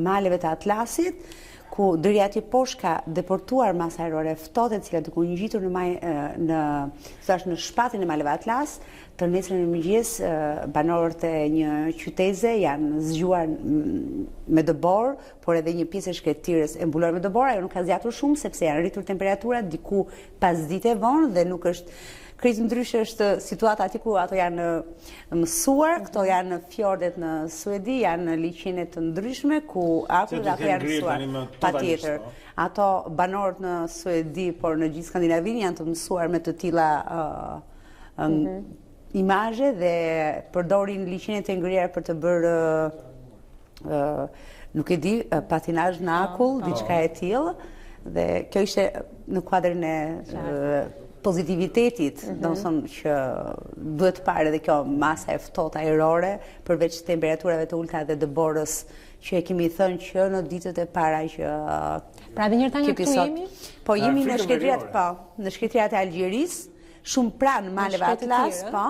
maleve të Atlasit, ku deri atje poshtë ka deportuar masa ajrore ftohtë, të cilat duke u ngjitur në shpatin e maleve Atlas. Të nesër në mëngjes banorët e një qyteze janë zgjuar me dëbor, por edhe një pjesë e shkretirës e mbuluar me dëbor. Ajo nuk ka zgjatur shumë sepse janë rritur temperaturat diku pas dite vonë dhe nuk është krejt ndryshe është situata aty ku ato janë mësuar, këto janë në fjordet në Suedi, janë në liçene të ndryshme ku apo ato janë mësuar. Patjetër. Ato banorët në Suedi, por në gjithë Skandinavinë janë të mësuar me të tilla imazhe dhe përdorin liçenet e ngrirë për të bërë nuk e di, patinazh në akull, diçka e tillë, dhe kjo ishte në kuadrin e pozitivitetit, domethënë që duhet parë edhe kjo masa e ftohtë ajrore, përveç temperaturave të ulta dhe dëborës që e kemi thënë që në ditët e para që pra dhe njërta një këtu jemi? Po jemi në shkretriat e Algjerisë, shumë pranë maleve Atlas, po,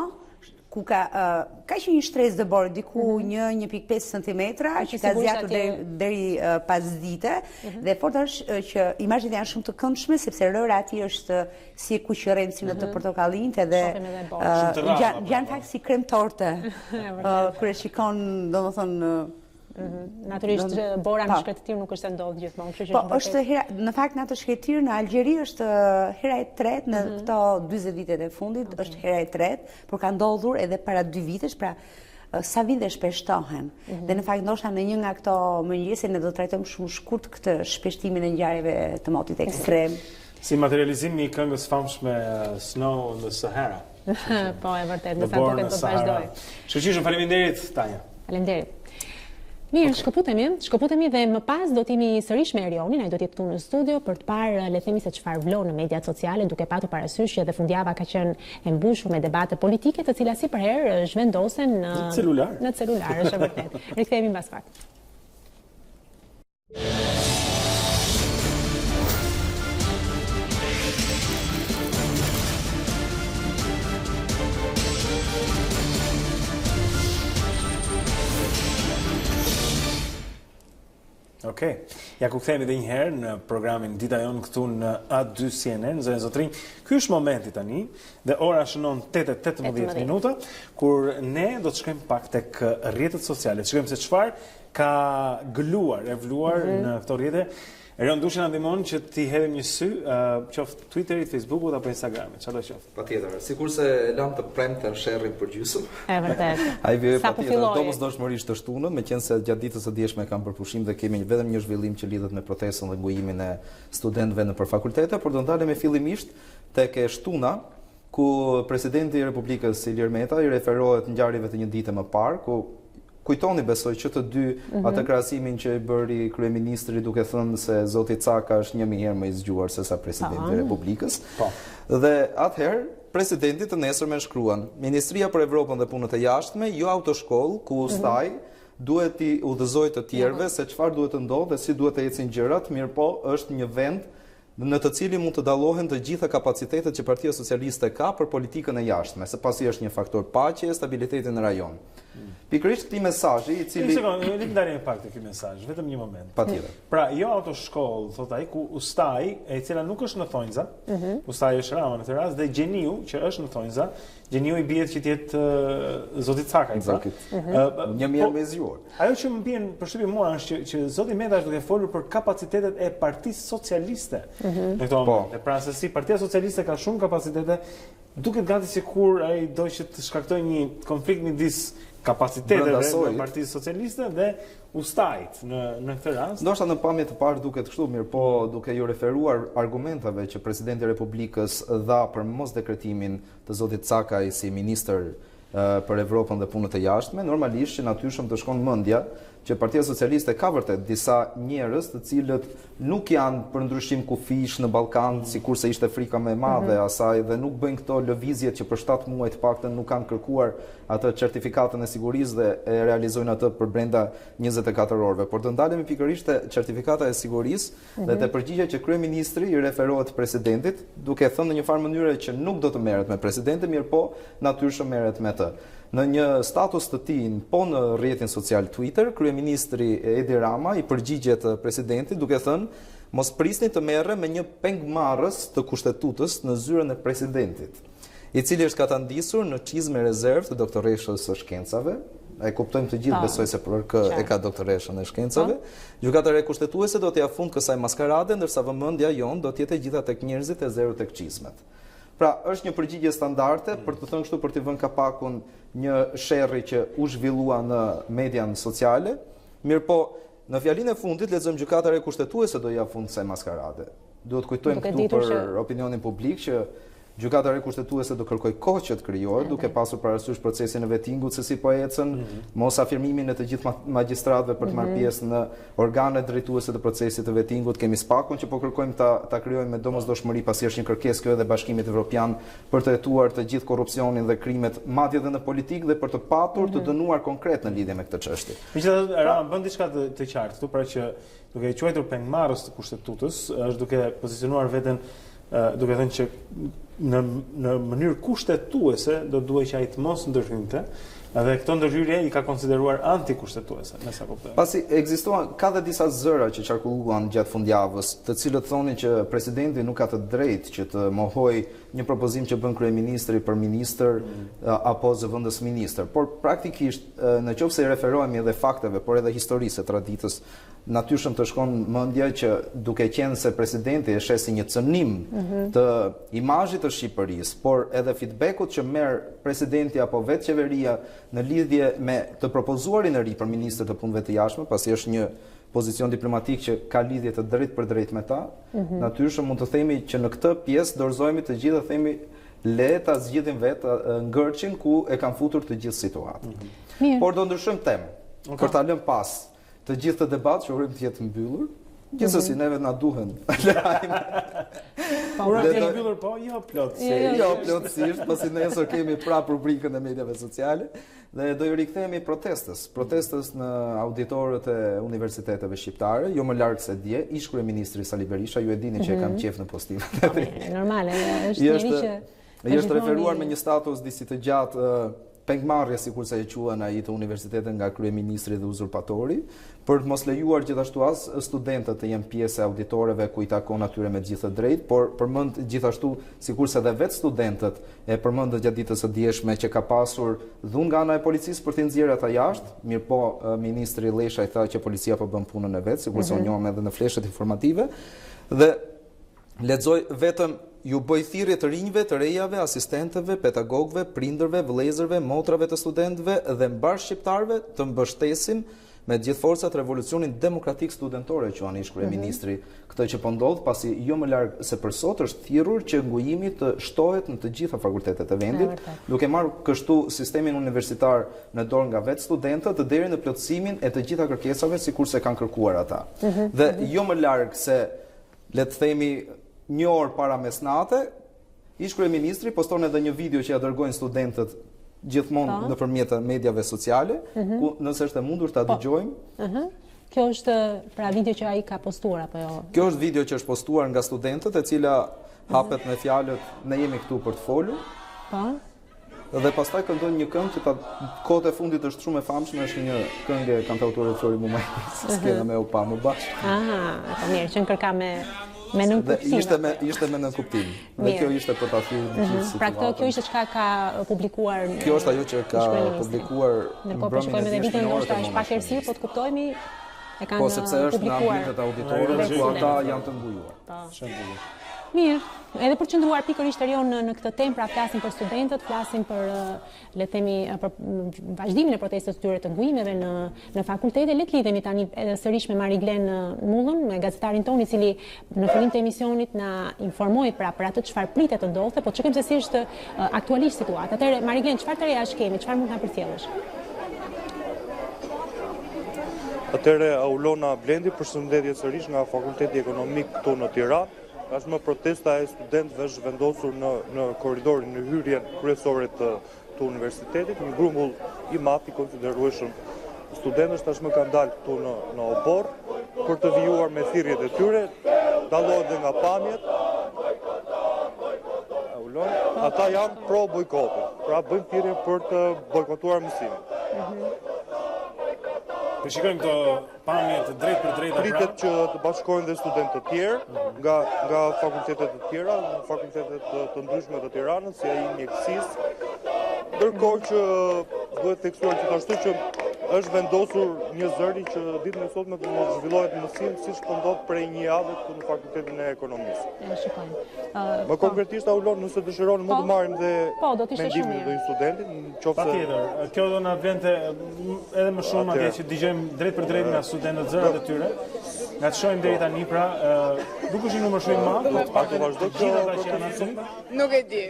ku ka që një shtres dëbor, diku 1.5 cm, që ka zgjatur deri pas dite, dhe fort është që imazhet janë shumë të këndshme, sepse rëra ati është si kuqërem, si në të portokallinte, dhe janë fakt si krem torte, kur e shikon, domethënë, natyrisht bora me shkretëtir nuk është e ndodhë gjithmonë. Po, është në fakt në atë shkretëtir në Algjeri është hera e tretë në këto 20 vitet e fundit, është hera e tretë, por ka ndodhur edhe para 2 vitesh, pra sa vite shpeshtohen. Dhe në fakt ndoshta në një nga këto mëngjese ne do të trajtojmë shumë shkurt këtë shpeshtimin e ngjarjeve të motit ekstrem. Si materializimi i këngës famshme Snow in the Sahara. Po, e vërtet, në fakt duket të vazhdoj. Shëqishëm, faleminderit, Tanja. Faleminderit. Mirë, shkëputemi dhe më pas do t'jemi sërish me Erionin, ai do t'jetë këtu në studio për të parë le themi se çfarë vlon në mediat sociale, duke patur parasysh që edhe fundjava ka qenë e mbushur me debate politike, të cilat si për herë zhvendosen në celular, është e vërtet. Rikthehemi mbas pak. Okej, ja ku kthehemi edhe një herë në programin Dita Jonë këtu në A2 CNN, zërin zotrinj. Ky është momenti tani dhe ora shënon 8:18 minuta, kur ne do të shkojmë pak tek rrjetet sociale. Të shikojmë se çfarë ka gëluar, evluar në këto rrjete. Erion, duhet na ndihmon që ti hedhim një sy, qoftë Twitterit, Facebookut apo Instagramit, çfarë do qoftë. Patjetër, sikurse lam të premten sherrin për gjysmë. E vërtet. Ai vjen patjetër domosdoshmërisht të shtunën, meqense gjatë ditës së dieshme kam përpushim dhe kemi vetëm një zhvillim që lidhet me protestën dhe ngujimin e studentëve nëpër fakultete, por do ndalemi fillimisht tek e shtuna, ku presidenti i Republikës Ilir Meta i referohet ngjarjeve të një dite më parë, ku kujtoni besoj që të dy atë krahasimin që i bëri kryeministri duke thënë se zoti Caka është 1000 herë më i zgjuar se sa presidenti i Republikës. Dhe atëherë presidenti të nesërmen shkruan: Ministria për Evropën dhe Punët e Jashtme, jo autoshkollë ku ustaj duhet i udhëzoj të tjerëve se çfarë duhet të ndodhë dhe si duhet të ecin gjërat, mirë po është një vend në të cilin mund të dallohen të gjitha kapacitetet që Partia Socialiste ka për politikën e jashtme, sepasi është një faktor paqe e stabiliteti në rajon. Pikërisht këtij mesazhi i cili Një sekondë, le të ndalemi pak te ky mesazh, vetëm një moment. Patjetër. Pra, jo autoshkollë, thot ai, ku ustaj, e cila nuk është në Thonjza, ustaj është Rama në këtë rast, dhe Gjeniu, që është në Thonjza, Gjeniu i bie që të jetë zoti Cakaj, pra. 1000 herë më i zgjuar. Ajo që më bën përshtypje mua është që zoti Meta është duke folur për kapacitetet e Partisë Socialiste në këtë moment. Pra, se si Partia Socialiste ka shumë kapacitete, duket gati sikur ai do që të shkaktojë një konflikt midis kapaciteteve të Partisë Socialiste dhe ustajt në këtë rast. Ndoshta në pamje të parë duket kështu, mirë po duke ju referuar argumentave që presidenti i Republikës dha për mos dekretimin të zotit Cakaj si ministër për Evropën dhe punët e jashtme, normalisht që natyrshëm të shkon mendja që Partia Socialiste ka vërtet disa njerëz të cilët nuk janë për ndryshim kufish në Ballkan, sikurse ishte frika më e madhe asaj, dhe nuk bëjnë këto lëvizjet që për 7 muaj të paktën nuk kanë kërkuar atë certifikatën e sigurisë dhe e realizojnë atë për brenda 24 orëve. Por të ndalemi pikërisht te certifikata e sigurisë dhe te përgjigjja që kryeministri i referohet presidentit, duke thënë në një farë mënyrë që nuk do të merret me presidentin, mirë po natyrshëm merret me të. Në një status të tij, po në rrjetin social Twitter, kryeministri Edi Rama i përgjigjet presidentit duke thënë mos prisni të merre me një pengmarrës të kushtetutës në zyrën e presidentit, i cili është katandisur në çizme rezervë të doktoreshës së shkencave. E kuptojmë të gjithë, besoj se për kë e ka doktoreshën e shkencave. Gjykatëria kushtetuese do t'ia fund kësaj maskarade, ndërsa vëmendja jon do të jetë gjitha tek njerëzit e zero tek çizmet. Pra, është një përgjigje standarde, për të thënë kështu, për t'i vënë kapakun një sherrri që u zhvillua në median sociale. Mirë po, në fjalinë e fundit lexojmë gjykatëria kushtetuese do ia fund kësaj maskarade. Duhet kujtojmë këtu për opinionin publik që gjykatëria kushtetuese do kërkoj kohë që të krijohet, duke pasur parasysh procesin e vettingut se si po ecën, mos afirmimin e të gjithë magjistratëve për të marrë pjesë në organet drejtuese të procesit të vettingut. Kemi spakun që po kërkojmë ta krijojmë me domosdoshmëri, pasi është një kërkesë kjo edhe Bashkimit Evropian për të hetuar të gjithë korrupsionin dhe krimet, madje edhe në politikë, dhe për të patur të dënuar konkret në lidhje me këtë çështje. Megjithatë, Rama bën diçka të qartë këtu, pra që duke i quajtur pengmarrës të kushtetutës, është duke pozicionuar veten duke thënë që në mënyrë kushtetuese do duhet që ai të mos ndërhynte, dhe këto ndërhyrje i ka konsideruar antikushtetuese, me sa kuptoj. Pasi ekzistuan ka dhe disa zëra që qarkulluan gjatë fundjavës, të cilët thonin që presidenti nuk ka të drejtë që të mohojë një propozim që bën kryeministri për ministër apo zëvendës ministër. Por praktikisht, nëse i referohemi edhe fakteve, por edhe historisë së traditës, natyrshëm të shkon mendja që duke qenë se presidenti e sheh si një cënim të imazhit të Shqipërisë, por edhe feedbackut që merr presidenti apo vetë qeveria në lidhje me të propozuarin e ri për ministër të punëve të jashtme, pasi është një pozicion diplomatik që ka lidhje të drejtë për drejtë me ta, natyrshëm mund të themi që në këtë pjesë dorëzohemi të gjithë dhe themi le ta zgjidhim vetë ngërçin ku e kanë futur të gjithë situatën. Por do ndryshojmë temë për ta lënë pas të gjithë të debat që urim të jetë mbyllur. Gjithsesi neve na duhen lajme. Ura të mbyllur po, jo plotësisht. Jo plotësisht, pasi nesër kemi prapë rubrikën e mediave sociale dhe do i rikthehemi protestës në auditorët e universiteteve shqiptare, jo më larg se dje, ish kryeministri Sali Berisha, ju e dini që e kam qef në postimet. Normale, është njëri që është referuar me një status disi të gjatë pengmarrje, sikur se e quhen ai të universitetit nga kryeministri dhe uzurpatori, për të mos lejuar gjithashtu as studentët të jenë pjesë e auditoreve ku i takon atyre me gjithë drejt, por përmend gjithashtu sikur se edhe vetë studentët e përmendën gjatë ditës së dieshme që ka pasur dhunë nga ana e policisë për të nxjerrë ata jashtë. Mirëpo ministri Lesha i tha që policia po bën punën e vet, sikur se u njohëm edhe në fleshet informative, dhe lexoj vetëm: ju bëj thirrje të rinjve, të rejave, asistentëve, pedagogëve, prindërve, vëllezërve, motrave të studentëve dhe mbar shqiptarëve të mbështesin me gjithë forcat revolucionin demokratik studentore, që anë ish kryeministri këtë që po ndodh, pasi jo më larg se për sot është thirrur që ngujimi të shtohet në të gjitha fakultetet e vendit, duke marrë kështu sistemin universitar në dorë nga vetë studentët deri në plotësimin e të gjitha kërkesave sikurse kanë kërkuar ata. Dhe jo më larg se, le të themi, një orë para mesnate, ish kryeministri poston edhe një video që ja dërgojnë studentët gjithmonë nëpërmjet mediave sociale, ku nëse është e mundur ta dëgjojmë. Kjo është pra video që ai ka postuar apo jo? Kjo është video që është postuar nga studentët, e cila hapet me fjalët: ne jemi këtu për të folur. Po. Dhe pastaj këndon një këngë që kohët e fundit është shumë e famshme, është një këngë e kantautorit Flori Mumaj, skena me u pa më bashkë. Po mirë, që kërka me nën kuptim. Ishte me nën kuptim. Dhe kjo ishte për ta thirrur të gjithë situatën. Pra kjo ishte çka ka publikuar. Kjo është ajo që ka publikuar. Ndërkohë po shikojmë edhe videon, ndoshta është pak errësirë, po të kuptojmë e kanë publikuar. Po sepse është në ambientet auditorëve ku ata janë të mbujuar. Mirë, edhe për qëndruar pikërisht në këtë temë, pra flasim për studentët, flasim për, le të themi, për vazhdimin e protestës tyre të ngujimeve në fakultete. Le të lidhemi tani edhe sërish me Mariglen Mullën, me gazetarin tonë, i cili në fillim të emisionit na informoi pra për atë çfarë pritet të ndodhte, po çojmë se si është aktualisht situata. Atëherë Mariglen, çfarë të reja kemi, çfarë mund ta përcjellësh? Atëherë Aulona Blendi, përshëndetje sërish nga Fakulteti Ekonomik këtu në Tiranë. Tashmë protesta e studentëve është vendosur në korridorin në hyrjen kryesore të universitetit. Një grumbull i madh i konsiderueshëm studentësh tashmë kanë dalë këtu në obor për të vijuar me thirrjet e tyre, dallohet dhe nga pamjet. Ata janë pro bojkotit. pra bëjmë thirrje për të bojkotuar mësimin. Të shikojmë këto pamje të drejtë për drejta. Pritet që të bashkohen dhe studentë të tjerë nga fakultetet të tjera, fakultetet të ndryshme të Tiranës, si ai i mjekësisë, ndërkohë që duhet theksuar gjithashtu që është vendosur një zëri që ditën e sotme të mos zhvillohet mësim siç po ndodh prej një jave këtu në Fakultetin e Ekonomisë. Më konkretisht Aulon, nëse dëshironi mund të marrim dhe mendimin e një studenti, nëse patjetër, kjo do na vente edhe më shumë atje që dëgjojmë drejt për drejt nga studentët zërat e tyre. Nga të shohim deri tani pra, nuk është një numër shumë i madh, por pak të vazhdoj gjithë ata që janë aty. Nuk e di.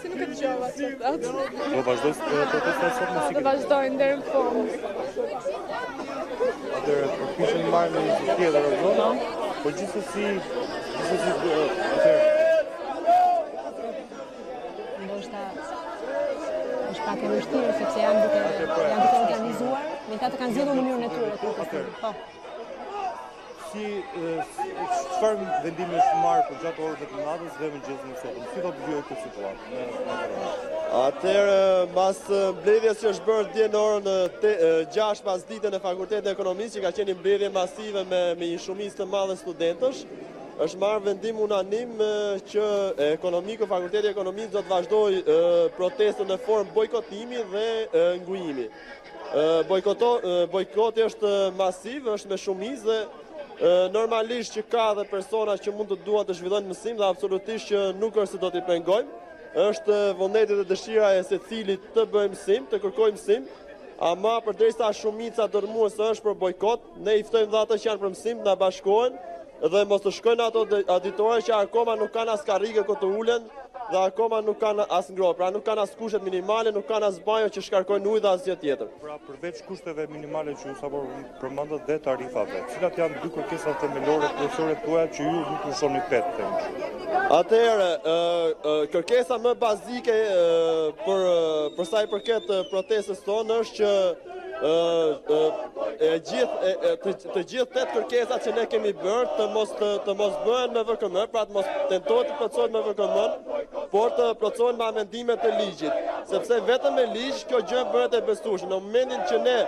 Si nuk e dëgjova çfarë. Do vazhdoj protesta sot në Do vazhdojnë deri në fund. Atëherë përpiqem të marrim një tjetër zonë, por gjithsesi ndoshta është pak e vështirë sepse janë duke organizuar, megjithatë kanë zgjedhur mënyrën e tyre të protestojnë. Po. Çfarë vendimi është marrë për gjatë orëve të natës dhe mëngjesit në sotëm? Si do të vijë këtë situatë? Atëherë, mbas mbledhjes që është bërë dje në orën 6 pas ditën e Fakultetit të Ekonomisë, që ka qenë një mbledhje masive me një shumicë të madhe studentësh, është marrë vendim unanim që Fakulteti i Ekonomisë do të vazhdojë protestën në formë bojkotimi dhe ngujimi. Bojkoti është masiv, është me shumicë dhe normalisht që ka dhe persona që mund të duan të zhvillojnë mësim dhe absolutisht që nuk është se do t'i pengojmë. Është vullneti dhe dëshira e secilit të bëjmë mësim, të kërkojmë mësim, ama përderisa shumica dërmuese është për bojkot, ne i ftojmë dhe ata që janë për mësim, na bashkohen dhe mos të shkojnë ato auditore që akoma nuk kanë as karrige ku të ulen dhe akoma nuk kanë as ngrohtë, pra nuk kanë as kushtet minimale, nuk kanë as banjo që shkarkojnë ujë dhe asgjë tjetër. Pra përveç kushteve minimale që ju sapo përmendët dhe tarifave, cilat janë dy kërkesat themelore profesorët tuaj që ju nuk pushoni pet them. Atëherë, kërkesa më bazike për sa i përket protestës tonë është që të gjithë 8 kërkesat që ne kemi bërë të mos bëhen me VKM, pra të mos tentohet të plotësohet me VKM, por të plotësohen me amendimet të ligjit, sepse vetëm me ligj kjo gjë bëhet e besueshme. Në momentin që ne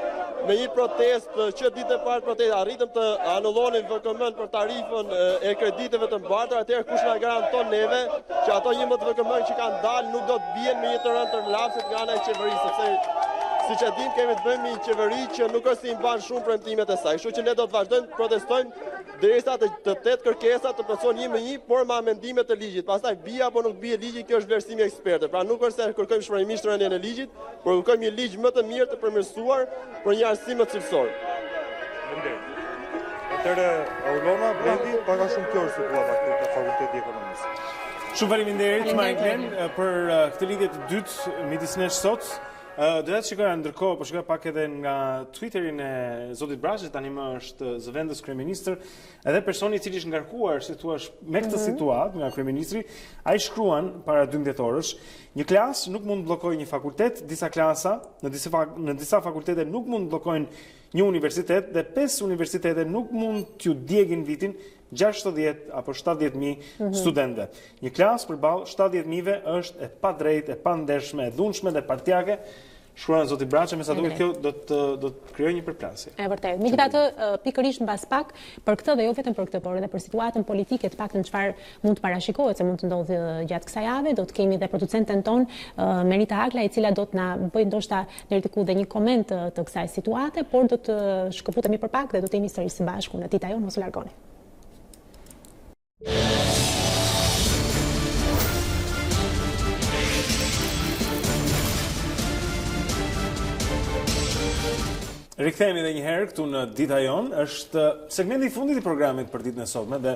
me një protestë që ditë e parë protestë arritëm të anullonin VKM-n për tarifën e krediteve të mbartura, atëherë kush na garanton neve që ato 11 VKM që kanë dalë nuk do të bien me një të rënd të lapsit nga ana e qeverisë, sepse siç e dim kemi të bëjmë një qeveri që nuk është si mban shumë premtimet e saj. Kështu që ne do të vazhdojmë të protestojmë derisa të 8 kërkesat të plotësohen një me një, por me amendimet të ligjit. Pastaj bie apo nuk bie ligji, kjo është vlerësimi ekspertë. Pra nuk është se kërkojmë shpërblimisht rënien e ligjit, por kërkojmë një ligj më të mirë të përmirësuar për një arsim më cilësor. Atëherë, Aulona, Blendi, paka shumë kjo është situata këtu te Fakulteti i Ekonomisë. Shumë faleminderit Marglen për këtë lidhje të dytë midis nesh sot. Do të shikoja ndërkohë, po shikoja pak edhe nga Twitterin e zotit Braçi, tani më është zëvendës kryeministër, edhe personi i cili është ngarkuar, si thua, me këtë situatë nga kryeministri, ai shkruan para 12 orësh, një klasë nuk mund të bllokojë një fakultet, disa klasa në disa fakultete nuk mund të bllokojnë një universitet dhe 5 universitete nuk mund t'ju djegin vitin 60 apo 70.000 studentë. Një klasë përballë 70.000-ve është e padrejtë, e pandershme, e dhunshme dhe partijake. Shkruan zoti Braçi, me sa duket kjo do të krijojë një përplasje. E vërtetë. Megjithatë, pikërisht mbas pak për këtë dhe jo vetëm për këtë, por edhe për situatën politike, të paktën çfarë mund të parashikohet se mund të ndodhë gjatë kësaj jave, do të kemi dhe producenten ton Merita Agla, e cila do të na bëjë ndoshta deri diku dhe një koment të kësaj situate, por do të shkëputemi për pak dhe do të jemi sërish së bashku në Dita Jonë, mos u largoni. Rikthehemi edhe një herë këtu në Dita Jonë, është segmenti i fundit i programit për ditën e sotme dhe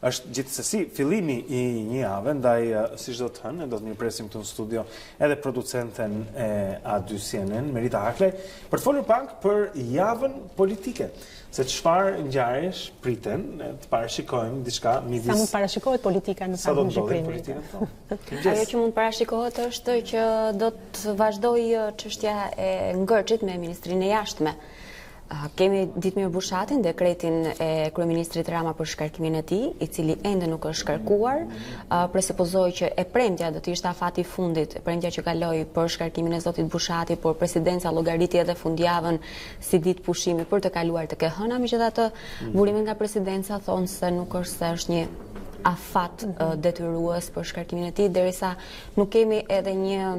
është gjithsesi fillimi i një jave, ndaj siç do të thënë, do të mirëpresim këtu në studio edhe producenten e A2 CNN, Merita Aklej, për të folur pak për javën politike. Se çfarë ngjarjesh priten të parashikojmë diçka midis. Sa mund parashikohet politika në fakt në Shqipëri? Ajo që mund parashikohet është që do të vazhdojë çështja e ngërçit me Ministrinë e Jashtme. Kemi Ditmir Bushatin, dekretin e kryeministrit Rama për shkarkimin e tij, i cili ende nuk është shkarkuar. Presupozoj që e premtja do të ishte afati i fundit, e premtja që kaloi për shkarkimin e zotit Bushati, por presidenca llogariti edhe fundjavën si ditë pushimi për të kaluar të kehëna, megjithatë burimi nga presidenca thonë se nuk është se është një afat detyrues për shkarkimin e tij, derisa nuk kemi edhe një,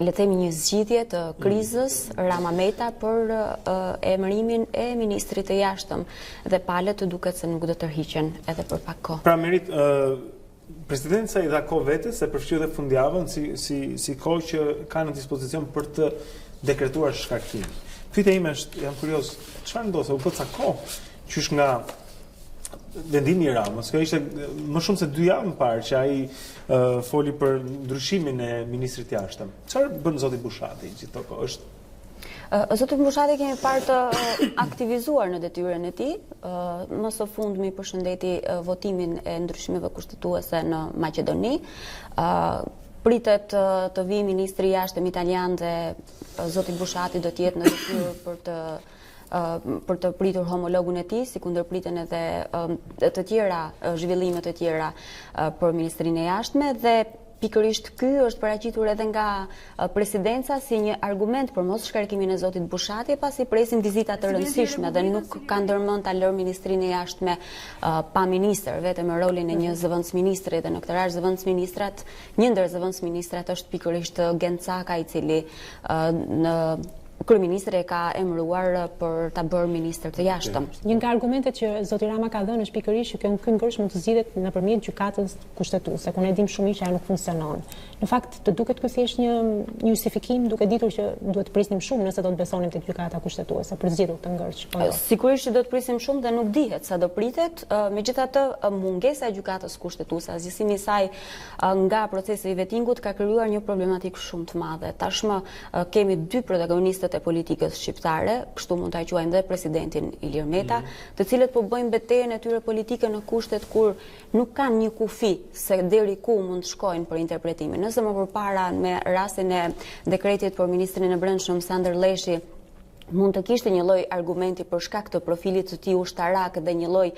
le të themi, një zgjidhje të krizës Rama-Meta për emërimin e ministrit të jashtëm dhe palët të duket se nuk do të tërhiqen edhe për pak kohë. Pra Merit, presidenca i dha kohë vetes se përfshi edhe fundjavën si kohë që ka në dispozicion për të dekretuar shkarkim. Pyetja ime është, jam kurioz, çfarë ndodhi? U bë ca kohë qysh nga vendimi i Ramës. Kjo ishte më shumë se 2 javë më parë që ai foli për ndryshimin e ministrit të jashtëm. Çfarë bën zoti Bushati gjithë këto kohë? Zoti Bushati kemi parë të aktivizuar në detyrën e tij. Më së fundmi përshëndeti votimin e ndryshimeve kushtetuese në Maqedoni. Pritet të vijë ministri i jashtëm italian dhe zoti Bushati do të jetë në detyrë për të pritur homologun e tij, si kundërpriten edhe të tjera zhvillime të tjera për Ministrinë e Jashtme, dhe pikërisht ky është paraqitur edhe nga presidenca si një argument për mos shkarkimin e zotit Bushati, pasi presin vizita të rëndësishme dhe nuk ka ndërmend ta lërë Ministrinë e Jashtme pa ministër, vetëm me rolin e një zëvendësministri, dhe në këtë rast zëvendësministrat, një ndër zëvendësministrat është pikërisht Gencaka, i cili kryeministri e ka emëruar për ta bërë ministër të jashtëm. Një nga argumentet që zoti Rama ka dhënë është pikërisht që ky ngërsh mund të zgjidhet nëpërmjet gjykatës kushtetuese, ku ne dimë shumë që ajo nuk funksionon. Në fakt, të duket ky thjesht një justifikim, duke ditur që duhet të prisnim shumë nëse do të besonim tek gjykata kushtetuese për zgjidhur këtë ngërsh. Sigurisht që do të prisim shumë dhe nuk dihet sa do pritet, megjithatë mungesa e gjykatës kushtetuese, zgjidhimi i saj nga procesi i vettingut ka krijuar një problematikë shumë të madhe. Tashmë kemi 2 protagonistë e politikës shqiptare, kështu mund ta quajmë dhe presidentin Ilir Meta, të cilët po bëjnë betejën e tyre politike në kushtet kur nuk kanë një kufi se deri ku mund të shkojnë për interpretimin. Nëse më përpara me rastin e dekretit për ministrin e Brendshëm Sander Leshi mund të kishte një lloj argumenti për shkak të profilit të tij ushtarak dhe një lloj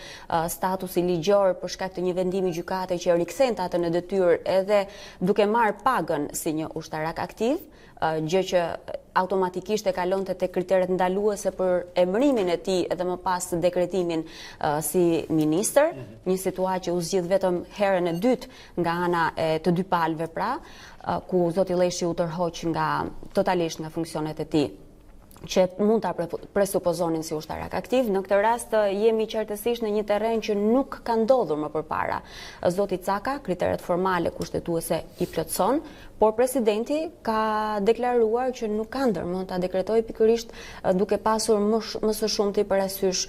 statusi ligjor për shkak të një vendimi gjykate që rikthen atë në detyrë edhe duke marrë pagën si një ushtarak aktiv, gjë që automatikisht e kalonte te kriteret ndaluese për emërimin e tij edhe më pas dekretimin si ministër, një situatë që u zgjidh vetëm herën e dytë nga ana e të dy palëve, pra, ku zoti Leshi u tërhoq totalisht nga funksionet e tij, që mund ta presupozonin si ushtarak aktiv. Në këtë rast jemi qartësisht në një terren që nuk ka ndodhur më përpara. Zoti Caka kriteret formale kushtetuese i plotson, por presidenti ka deklaruar që nuk ka ndërmend ta dekretojë pikërisht duke pasur më së shumti parasysh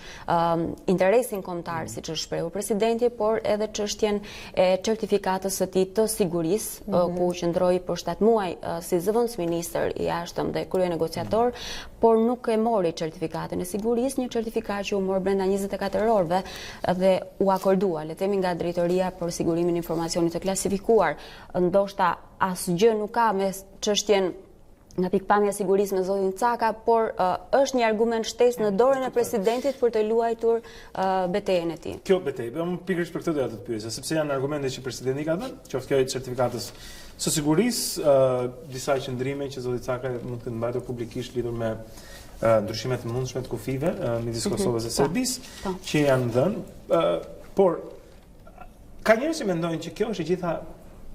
interesin kombëtar, siç është shprehur presidenti, por edhe çështjen e certifikatës së tij të sigurisë, ku qëndroi për 7 muaj si zëvendësministër i jashtëm dhe kryenegociator, por nuk e mori certifikatën e sigurisë, një certifikat që u mor brenda 24 orëve dhe u akordua, le të themi, nga Drejtoria për Sigurimin e Informacionit të Klasifikuar. Ndoshta asgjë nuk ka me çështjen nga pikpamja sigurisë me zotin Caka, por është një argument shtesë në dorën e presidentit për të luajtur betejën e tij. Kjo betejë, pikërisht për këtë doja të të pyesja, sepse janë argumente që presidenti ka dhënë, qoftë kjo e certifikatës së sigurisë, disa qëndrime që zoti Caka mund të mbajtur publikisht lidhur me ndryshimet të mundshme të kufive midis Kosovës dhe Serbisë që janë dhënë, por ka njerëz që mendojnë që kjo është e gjitha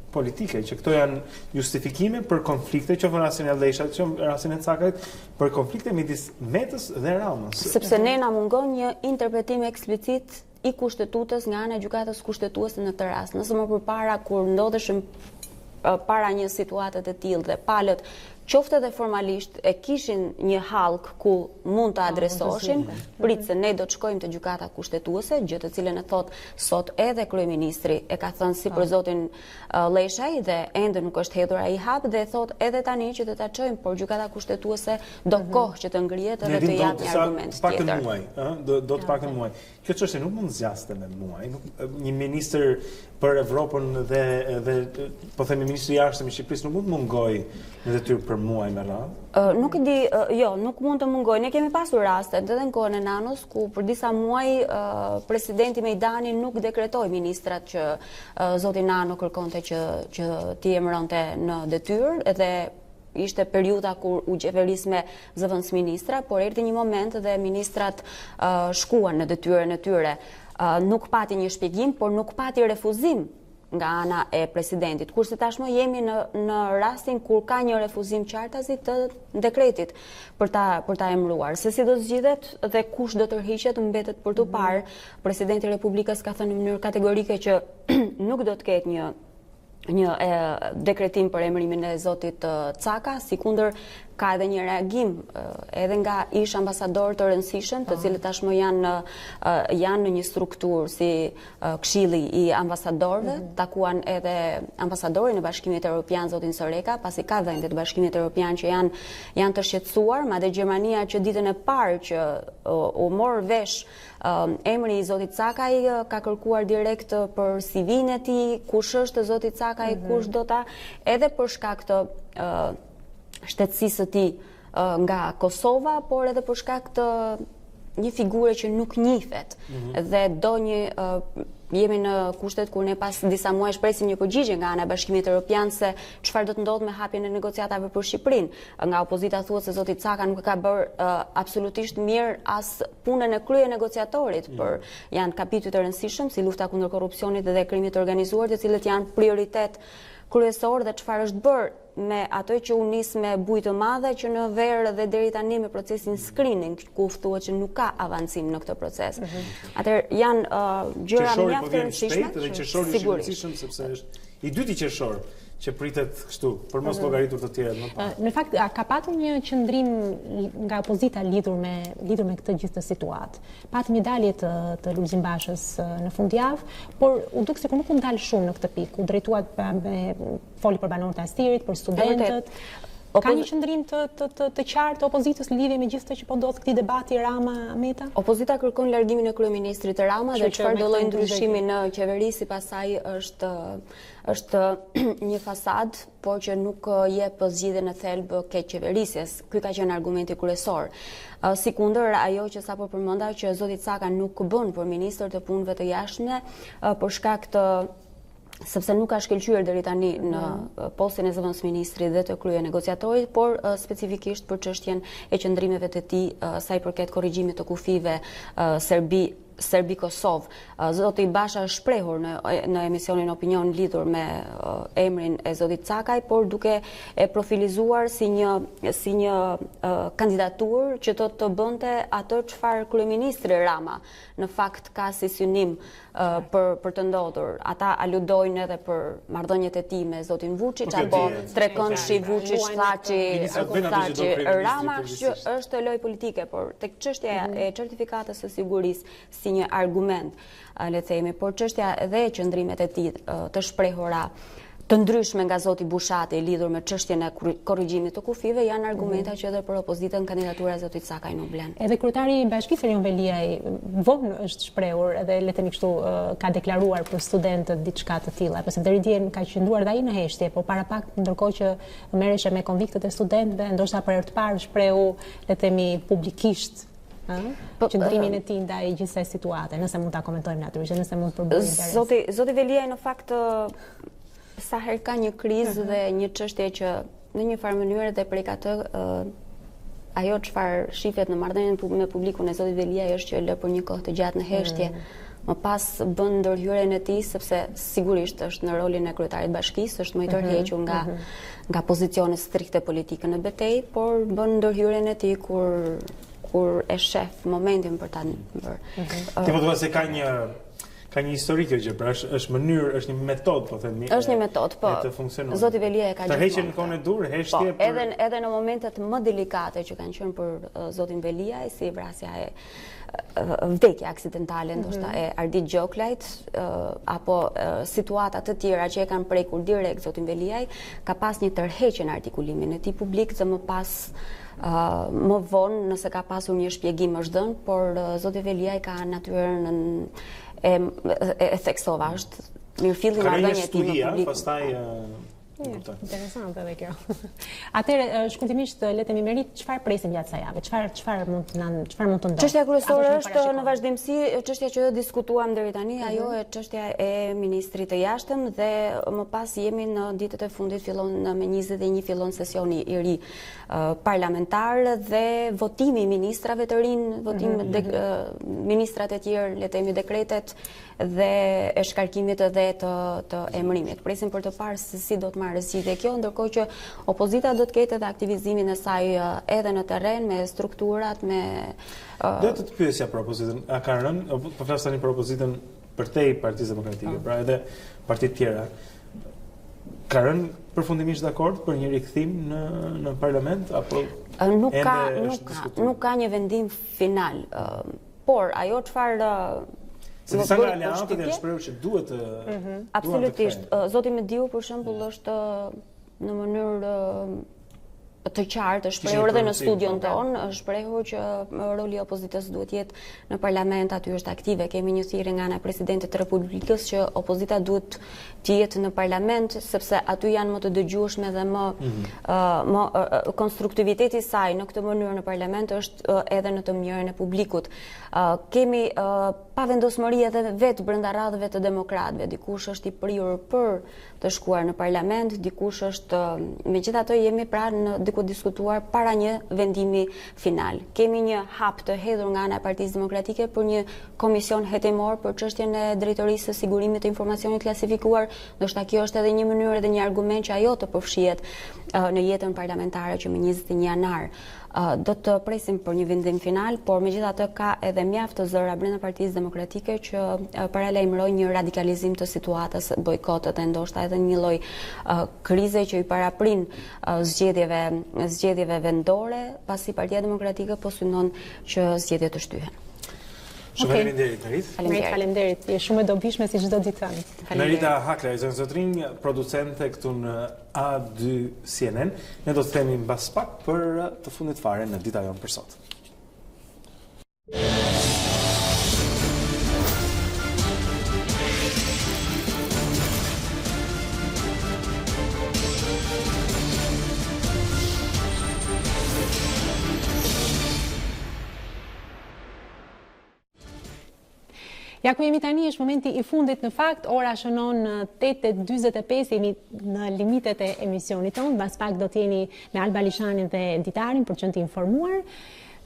politike, që këto janë justifikime për konflikte, që në rastin e Leshit, që në rastin e Cakait, për konflikte midis Metës dhe Ramës. Sepse ne na mungon një interpretim eksplicit i kushtetutës nga ana e gjykatës kushtetuese në këtë rast. Nëse më përpara kur ndodheshim para një situate të tillë dhe palët qoftë edhe formalisht e kishin një hallk ku mund të adresoheshin, prit se ne do të shkojmë te gjykata kushtetuese, gjë të cilën e thot sot edhe kryeministri, e ka thënë si për zotin Leshaj dhe ende nuk është hedhur ai hap, dhe thot edhe tani që do ta çojmë, por gjykata kushtetuese do kohë që të ngrihet edhe të japë një argument tjetër. Do të paktën muaj. Kjo çështje nuk mund zgjaste me muaj. Një ministër për Evropën dhe po themi ministri i jashtëm i Shqipërisë nuk mund të mungojë në detyrë për për muaj me radhë? Nuk e di, jo, nuk mund të mungoj. Ne kemi pasur raste edhe në kohën e Nanos ku për disa muaj presidenti Mejdani nuk dekretoi ministrat që zoti Nano kërkonte që t'i emëronte në detyrë, edhe ishte periudha kur u gjeveris me zëvendës ministra, por erdhi një moment dhe ministrat shkuan në detyrën e tyre. Nuk pati një shpjegim, por nuk pati refuzim nga ana e presidentit. Kurse tashmë jemi në rastin kur ka një refuzim qartazi të dekretit për ta emëruar. Se si do zgjidhet dhe kush do tërhiqet mbetet për të parë. Presidenti i Republikës ka thënë në mënyrë kategorike që nuk do të ketë një dekretim për emërimin e zotit Caka, sikundër ka edhe një reagim edhe nga ish ambasador të rëndësishëm, të cilët tashmë janë në një strukturë si këshilli i ambasadorëve, takuan edhe ambasadorin e Bashkimit Evropian zotin Soreka, pasi ka vendet e Bashkimit Evropian që janë të shqetësuar, madje Gjermania që ditën e parë që u mor vesh emri i zotit Cakaj ka kërkuar direkt për CV-n e tij, kush është zoti Cakaj, kush do ta, edhe për shkak të shtetësisë së tij nga Kosova, por edhe për shkak të një figure që nuk njihet dhe do jemi në kushtet kur ne pas disa muaj shpresim një përgjigje nga ana e Bashkimit Evropian se çfarë do të ndodhë me hapjen e negociatave për Shqipërinë. Nga opozita thuhet se zoti Caka nuk e ka bërë absolutisht mirë as punën e krye negociatorit, për janë kapitujt e rëndësishëm si lufta kundër korrupsionit dhe krimit të organizuar, të cilët janë prioritet kryesor, dhe çfarë është bërë me ato që u nis me bujë të madhe që në verë dhe deri tani me procesin screening, ku thuhet që nuk ka avancim në këtë proces. Atëherë janë gjëra mjaft të rëndësishme. Dhe qershori është i rëndësishëm sepse është i dyti qershor që pritet kështu, për mos llogaritur të tjerët më parë. Në fakt, ka patur një qëndrim nga opozita lidhur me këtë gjithë të situatë. Patëm një dalje të Lulzim Bashës në fundjavë, por u duk sikur nuk u ndal shumë në këtë pikë. U drejtuat foli për banorët e Astirit, për studentët. Ka një qëndrim të qartë opozitës në lidhje me gjithë të që po ndodh këtij debati Rama-Meta? Opozita kërkon largimin e kryeministrit Rama dhe çfarë do lloj ndryshimi në qeveri sipas saj është një fasad, por që nuk jep zgjidhje në thelb keq qeverisjes. Ky ka qenë argumenti kryesor. Sikundër ajo që sapo përmenda që zoti Caka nuk bën për ministër të punëve të jashtme për shkak të sepse nuk ka shkëlqyer deri tani në postin e zëvendës ministrit dhe të krye negociatorit, por specifikisht për çështjen e qëndrimeve të tij sa i përket korrigjimit të kufive Serbi-Kosovë. Zoti Basha është shprehur në emisionin Opinion lidhur me emrin e zotit Cakaj, por duke e profilizuar si një kandidaturë që do të bënte atë çfarë kryeministri Rama në fakt ka si synim për të ndodhur. Ata aludojnë edhe për marrëdhëniet e tij me zotin Vučić, apo trekëndshi Vučić thaçi Rama është lojë politike, por tek çështja e certifikatës së sigurisë si një argument, le të themi, por çështja edhe e qëndrimet e tij të shprehura të ndryshme nga zoti Bushati lidhur me çështjen e korrigjimit të kufive janë argumenta që edhe për opozitën kandidatura e zotit Cakaj nuk blen. Edhe kryetari i Bashkisë Erion Veliaj vonë është shprehur edhe le të themi kështu ka deklaruar për studentët diçka të tilla, pse deri dje ka qëndruar dhe ai në heshtje, por para pak ndërkohë që merreshe me konviktët e studentëve, ndoshta për herë të parë shprehu le të themi publikisht qëndrimin e tij ndaj gjithsej situate, nëse mund ta komentojmë natyrisht, nëse mund të përbëjmë interes. Zoti Veliaj në fakt sa herë ka një krizë dhe një çështje që në një farë mënyrë dhe prej atë ajo çfarë shifet në marrëdhënien me publikun e zotit Veliaj është që lë për një kohë të gjatë në heshtje, më pas bën ndërhyrjen e tij sepse sigurisht është në rolin e kryetarit bashkisë, është më i tërhequr nga pozicione strikte politike në betejë, por bën ndërhyrjen e tij kur e shef momentin për ta bërë. Ti po thua se ka një histori kjo gjë, pra është mënyrë, është një metodë, po themi. Është një metodë, po. Zoti Veliaj ka gjithmonë. Tërheqjen në kohën e dur, heshtje për edhe në momentet më delikate që kanë qenë për zotin Veliaj, si vrasja e vdekja aksidentale ndoshta e Ardit Gjoklajt apo situata të tjera që e kanë prekur direkt zotin Veliaj, ka pas një tërheqje në artikulimin e tij publik dhe më pas më vonë nëse ka pasur një shpjegim është dhënë, por zoti Veliaj ka natyrën e theksova, është mirëfilli marrëdhënie e tij në publik. Pastaj Interesante edhe kjo. Atëherë, shkurtimisht le të Merit, çfarë presim gjatë kësaj jave? Çfarë mund të ndodhë? Çështja kryesore është në vazhdimsi, çështja që diskutuam deri tani, ajo është çështja e ministrit të jashtëm dhe më pas jemi në ditët e fundit, fillon me 21 fillon sesioni i ri parlamentar dhe votimi i ministrave të rinj, ministrat e tjerë, le të themi dekretet dhe e shkarkimit edhe të emërimit. Presim për të parë se si do të marrë zgjidhje kjo, ndërkohë që opozita do të ketë edhe aktivizimin e saj edhe në terren me strukturat, me Do të pyesja për opozitën, a ka rënë, po flas tani për opozitën përtej Partisë Demokratike, pra edhe partitë tjera. Ka rënë përfundimisht dakord për një rikthim në parlament apo nuk ka një vendim final, por ajo çfarë se disa nga aleatët janë shprehur që duhet të absolutisht. Zoti Mediu për shembull është në mënyrë të qartë, është shprehur edhe në studion ton, është shprehur që roli i opozitës duhet jetë në parlament, aty është aktive. Kemi një thirrje nga ana e presidentit të Republikës që opozita duhet të jetë në parlament, sepse aty janë më të dëgjueshme dhe më konstruktiviteti i saj në këtë mënyrë në parlament është edhe në të mirën e publikut. Kemi pavendosmëri edhe vetë brenda radhëve të demokratëve. Dikush është i prirur për të shkuar në parlament, dikush është, megjithatë jemi pra diku diskutuar para një vendimi final. Kemi një hap të hedhur nga ana e Partisë Demokratike për një komision hetimor për çështjen e drejtorisë së sigurimit të informacionit klasifikuar. Ndoshta kjo është edhe një mënyrë dhe një argument që ajo të përfshihet në jetën parlamentare që më 21 janar. Do të presim për një vendim final, por megjithatë ka edhe mjaft të zëra brenda Partisë Demokratike që paralajmërojnë një radikalizim të situatës, bojkotet e ndoshta edhe një lloj krize që i paraprin zgjedhjeve vendore, pasi Partia Demokratike po synon që zgjedhjet të shtyhen. Shumë faleminderit, Merit. Faleminderit. Je shumë e dobishme si çdo ditë tani. Merita Hakla, zotrinj, producente këtu në A2 CNN. Ne do të themi mbas pak për të fundit fare në Dita Jonë për sot. Ja ku jemi tani është momenti i fundit në fakt, ora shënon 8:45, jemi në limitet e emisionit tonë, mbas pak do t'jeni me Alba Lishanin dhe Ditarin për që të informuar.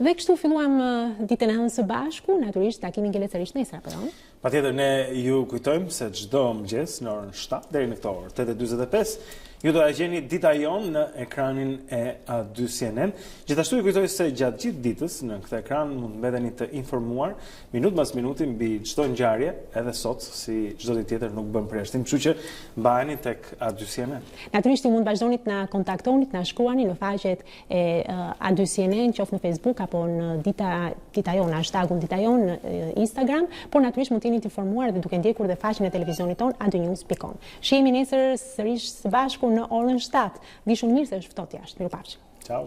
Dhe kështu filluam ditën e hënë së bashku, natyrisht takimin ngelësërisht nesër apo jo? Patjetër ne ju kujtojmë se çdo mëngjes në orën 7 deri në këtë orë 8:45 ju do ta gjeni Dita Jonë në ekranin e A2 CNN. Gjithashtu ju kujtoj se gjatë gjithë ditës në këtë ekran mund mbeteni të informuar minutë pas minuti mbi çdo ngjarje, edhe sot si çdo ditë tjetër nuk bën përjashtim, kështu që mbaheni tek A2 CNN. Natyrisht ju mund vazhdoni të na kontaktoni, të na shkruani në faqet e A2 CNN, qoftë në Facebook apo në Dita Jonë, hashtagun Dita Jonë në Instagram, por natyrisht mund të jeni të informuar dhe duke ndjekur dhe faqen e televizionit ton a2news.com. Shihemi nesër sërish së bashku në orën 7. Vishun mirë se është ftohtë jashtë. Mirupafshim. Ciao.